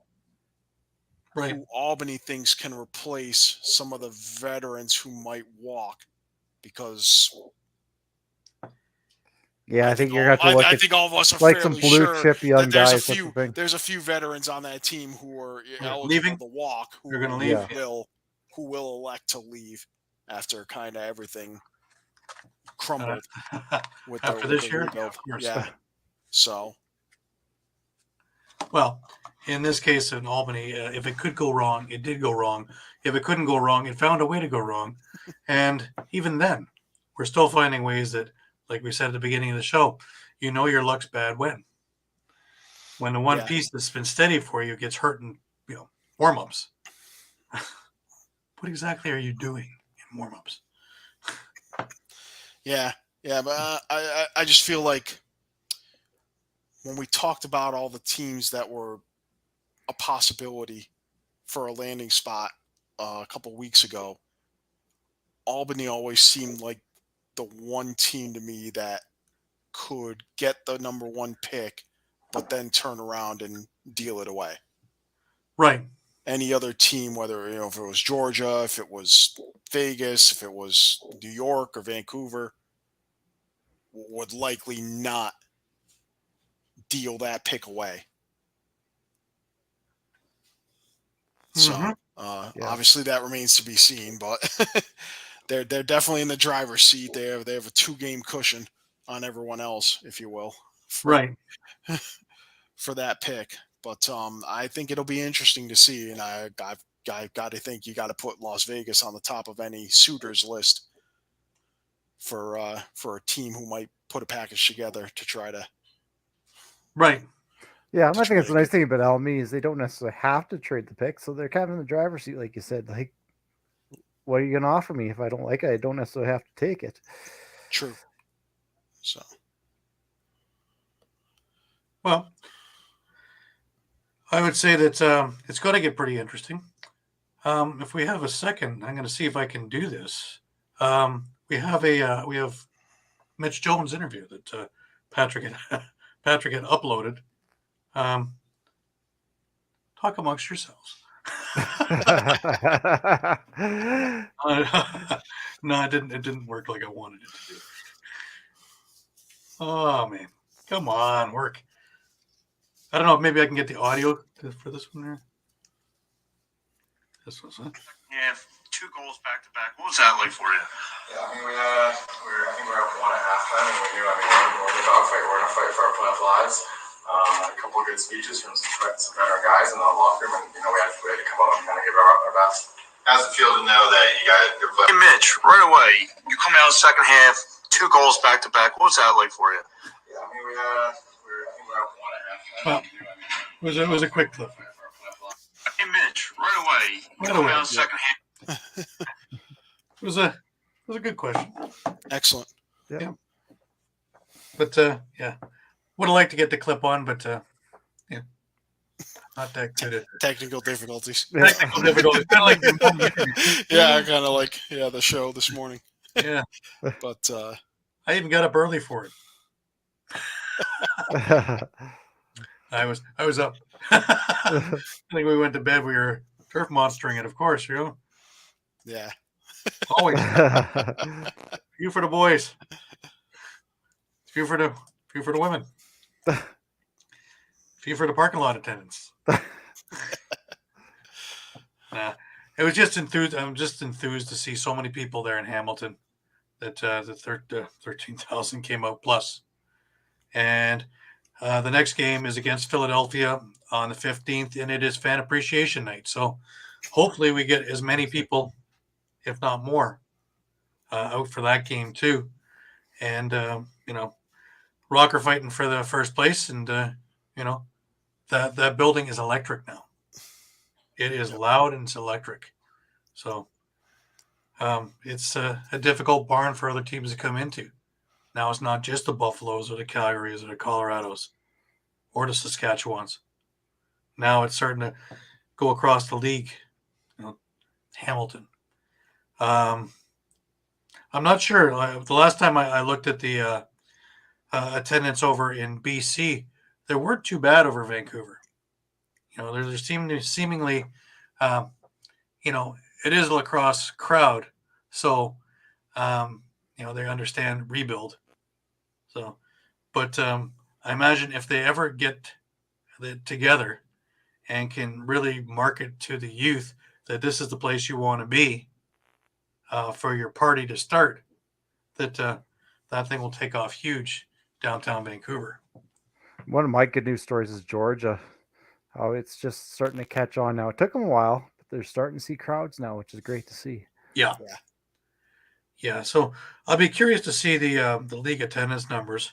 Speaker 1: Right.
Speaker 3: who Albany thinks can replace some of the veterans who might walk, because
Speaker 2: Yeah, I think you're going to have to look
Speaker 3: I
Speaker 2: at
Speaker 3: think all of us are
Speaker 2: like some
Speaker 3: fairly
Speaker 2: blue
Speaker 3: sure
Speaker 2: chip young
Speaker 3: that there's
Speaker 2: guys.
Speaker 3: there's a few veterans on that team who are eligible
Speaker 1: leaving?
Speaker 3: to walk,
Speaker 1: They're gonna leave?
Speaker 3: who will elect to leave after kind of everything crumbled with
Speaker 1: After
Speaker 3: the
Speaker 1: this year?
Speaker 3: rebuild.
Speaker 1: Yeah, of course.
Speaker 3: Yeah. So
Speaker 1: Well, in this case in Albany, if it could go wrong, it did go wrong. If it couldn't go wrong, it found a way to go wrong. And even then, we're still finding ways that, like we said at the beginning of the show, your luck's bad when the one piece that's been steady for you gets hurt in warm-ups. What exactly are you doing in warm-ups?
Speaker 3: Yeah, but I just feel like when we talked about all the teams that were a possibility for a landing spot a couple weeks ago, Albany always seemed like the one team to me that could get the number 1 pick, but then turn around and deal it away.
Speaker 1: Right.
Speaker 3: Any other team, whether if it was Georgia, if it was Vegas, if it was New York or Vancouver, would likely not deal that pick away. So obviously that remains to be seen, but they're definitely in the driver's seat. They have a 2-game cushion on everyone else, if you will,
Speaker 1: Right.
Speaker 3: for that pick. But I think it'll be interesting to see, and I've got to think you got to put Las Vegas on the top of any suitors list for a team who might put a package together to try to.
Speaker 1: Right.
Speaker 2: Yeah, I think it's the nice thing about Albany is they don't necessarily have to trade the pick, so they're kind of in the driver's seat, like you said. Like, what are you going to offer me? If I don't like it, I don't necessarily have to take it.
Speaker 3: True. So.
Speaker 1: Well, I would say that it's going to get pretty interesting. If we have a second, I'm going to see if I can do this. We have Mitch Jones' interview that Patrick had uploaded. Talk amongst yourselves. No, it didn't work like I wanted it to do. Oh man, come on, work. I don't know. Maybe I can get the audio for this one here. This was it.
Speaker 6: Yeah, 2 goals back to back. What was that like for you?
Speaker 7: Yeah, I mean, I think we were up 1 at halftime, and we knew, we're in a dogfight. We're in a fight for our playoff lives. A couple of good speeches from some veteran guys in the locker room, and we had to come out and kind of give our best. How's it feel to know that you got a good player?
Speaker 6: Hey, Mitch, right away, you come out second half, 2 goals back to back. What was that like for you?
Speaker 7: Yeah, I mean, I think we were up 1 at halftime.
Speaker 1: Well, it was a quick clip.
Speaker 6: Hey, Mitch, right away, you come out second half.
Speaker 1: It was a good question.
Speaker 3: Excellent.
Speaker 2: Yeah.
Speaker 1: But yeah, would have liked to get the clip on, but yeah, not that good at
Speaker 3: Technical difficulties.
Speaker 1: technical difficulties. Kind of like the normal interview.
Speaker 3: Yeah, kind of like the show this morning.
Speaker 1: Yeah,
Speaker 3: But
Speaker 1: I even got up early for it. I was up. I think we went to bed. We were turf monstering it, of course.
Speaker 3: yeah,
Speaker 1: Always. Few for the boys. Few for the women. Few for the parking lot attendants. It was just enthused. I'm just enthused to see so many people there in Hamilton. That the 13,000 came out plus, and the next game is against Philadelphia on the 15th, and it is fan appreciation night. So hopefully we get as many people, if not more, out for that game too. And Rock are fighting for the first place, and that building is electric now. It is loud and it's electric. So it's a difficult barn for other teams to come into. Now it's not just the Buffaloes or the Calgarys or the Colorados or the Saskatchewans. Now it's starting to go across the league. Hamilton. I'm not sure. The last time I looked at the attendance over in BC, they weren't too bad over Vancouver. There seemingly, it is a lacrosse crowd, so they understand rebuild. So, but I imagine if they ever get together and can really market to the youth that this is the place you want to be for your party to start, that thing will take off huge downtown Vancouver.
Speaker 2: One of my good news stories is Georgia. How it's just starting to catch on now. It took them a while, but they're starting to see crowds now, which is great to see.
Speaker 1: Yeah. So I'll be curious to see the league attendance numbers.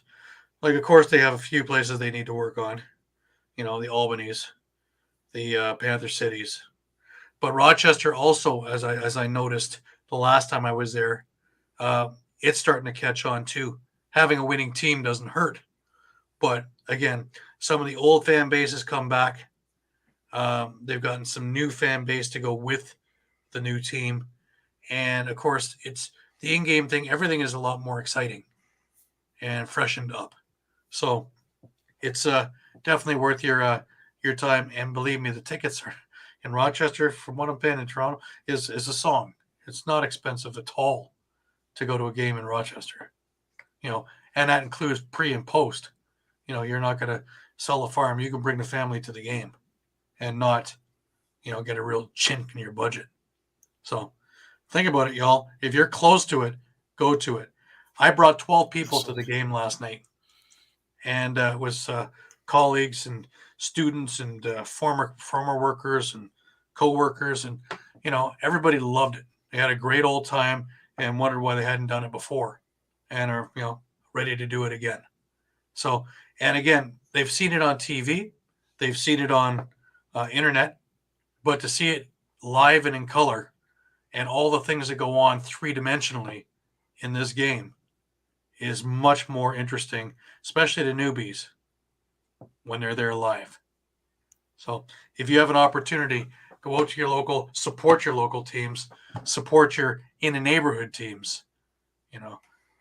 Speaker 1: Like, of course, they have a few places they need to work on. The Albanys, the Panther Cities, but Rochester also, as I noticed the last time I was there, it's starting to catch on too. Having a winning team doesn't hurt, but again, some of the old fan bases come back. They've gotten some new fan base to go with the new team. And of course, it's the in-game thing. Everything is a lot more exciting and freshened up. So it's definitely worth your time. And believe me, the tickets are in Rochester, from what I'm paying in Toronto, is a song. It's not expensive at all to go to a game in Rochester. And that includes pre and post. You're not going to sell a farm. You can bring the family to the game and not, get a real chink in your budget. So think about it, y'all. If you're close to it, go to it. I brought 12 people to the game last night, and it was colleagues and students and former workers and co-workers, and everybody loved it. They had a great old time and wondered why they hadn't done it before, and are ready to do it again. So, and again, they've seen it on TV, they've seen it on internet, but to see it live and in color, and all the things that go on three-dimensionally in this game is much more interesting, especially the newbies when they're there live. So if you have an opportunity, go out to your local, support your local teams, support your in-the-neighborhood teams.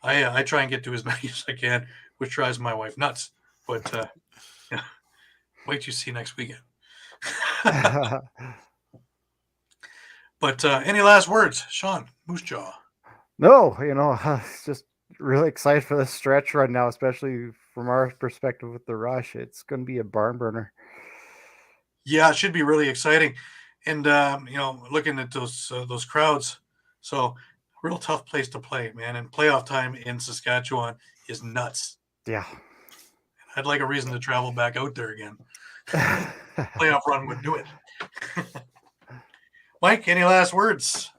Speaker 1: I try and get to as many as I can, which drives my wife nuts. But wait till you see next weekend. But any last words, Shawn Moose Jaw?
Speaker 2: No, just really excited for this stretch right now, especially from our perspective with the rush. It's going to be a barn burner.
Speaker 1: Yeah, it should be really exciting. And looking at those crowds, so real tough place to play, man. And playoff time in Saskatchewan is nuts.
Speaker 2: Yeah.
Speaker 1: I'd like a reason to travel back out there again. Playoff run would do it. Mike, any last words?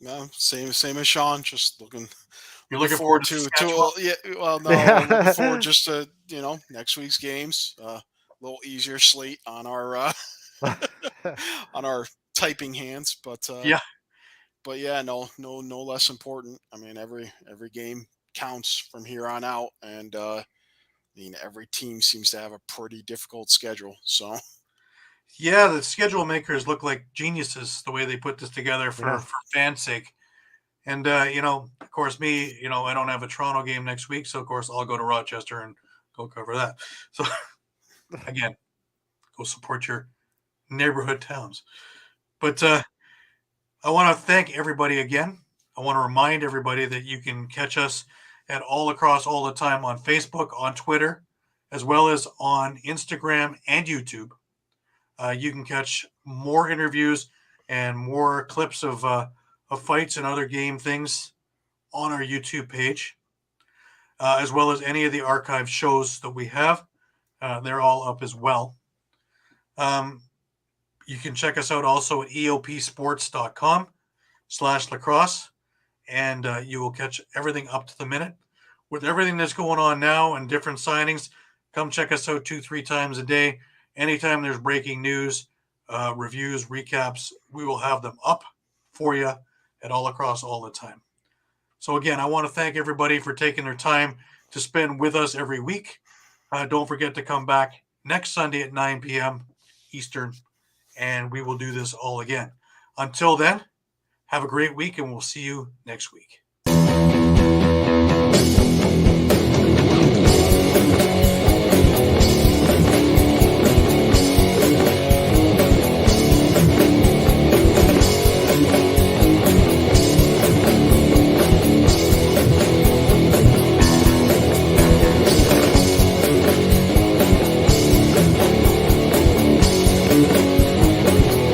Speaker 3: No, same as Shawn. Just looking
Speaker 1: forward to Saskatchewan?
Speaker 3: looking forward just to next week's games. A little easier slate on our on our typing hands, but no less important. I mean, every game counts from here on out, and every team seems to have a pretty difficult schedule. So
Speaker 1: yeah, the schedule makers look like geniuses the way they put this together for fans' sake. And of course, me, I don't have a Toronto game next week, so of course I'll go to Rochester and go cover that. So again, go support your neighborhood towns. But I want to thank everybody again. I want to remind everybody that you can catch us at All Lacrosse all the time on Facebook, on Twitter, as well as on Instagram and YouTube. You can catch more interviews and more clips of fights and other game things on our YouTube page, as well as any of the archive shows that we have. They're all up as well. You can check us out also at eopsports.com/lacrosse, and you will catch everything up to the minute. With everything that's going on now and different signings, come check us out 2-3 times a day. Anytime there's breaking news, reviews, recaps, we will have them up for you at All Lacrosse all the time. So again, I want to thank everybody for taking their time to spend with us every week. Don't forget to come back next Sunday at 9 p.m. Eastern, and we will do this all again. Until then, have a great week, and we'll see you next week.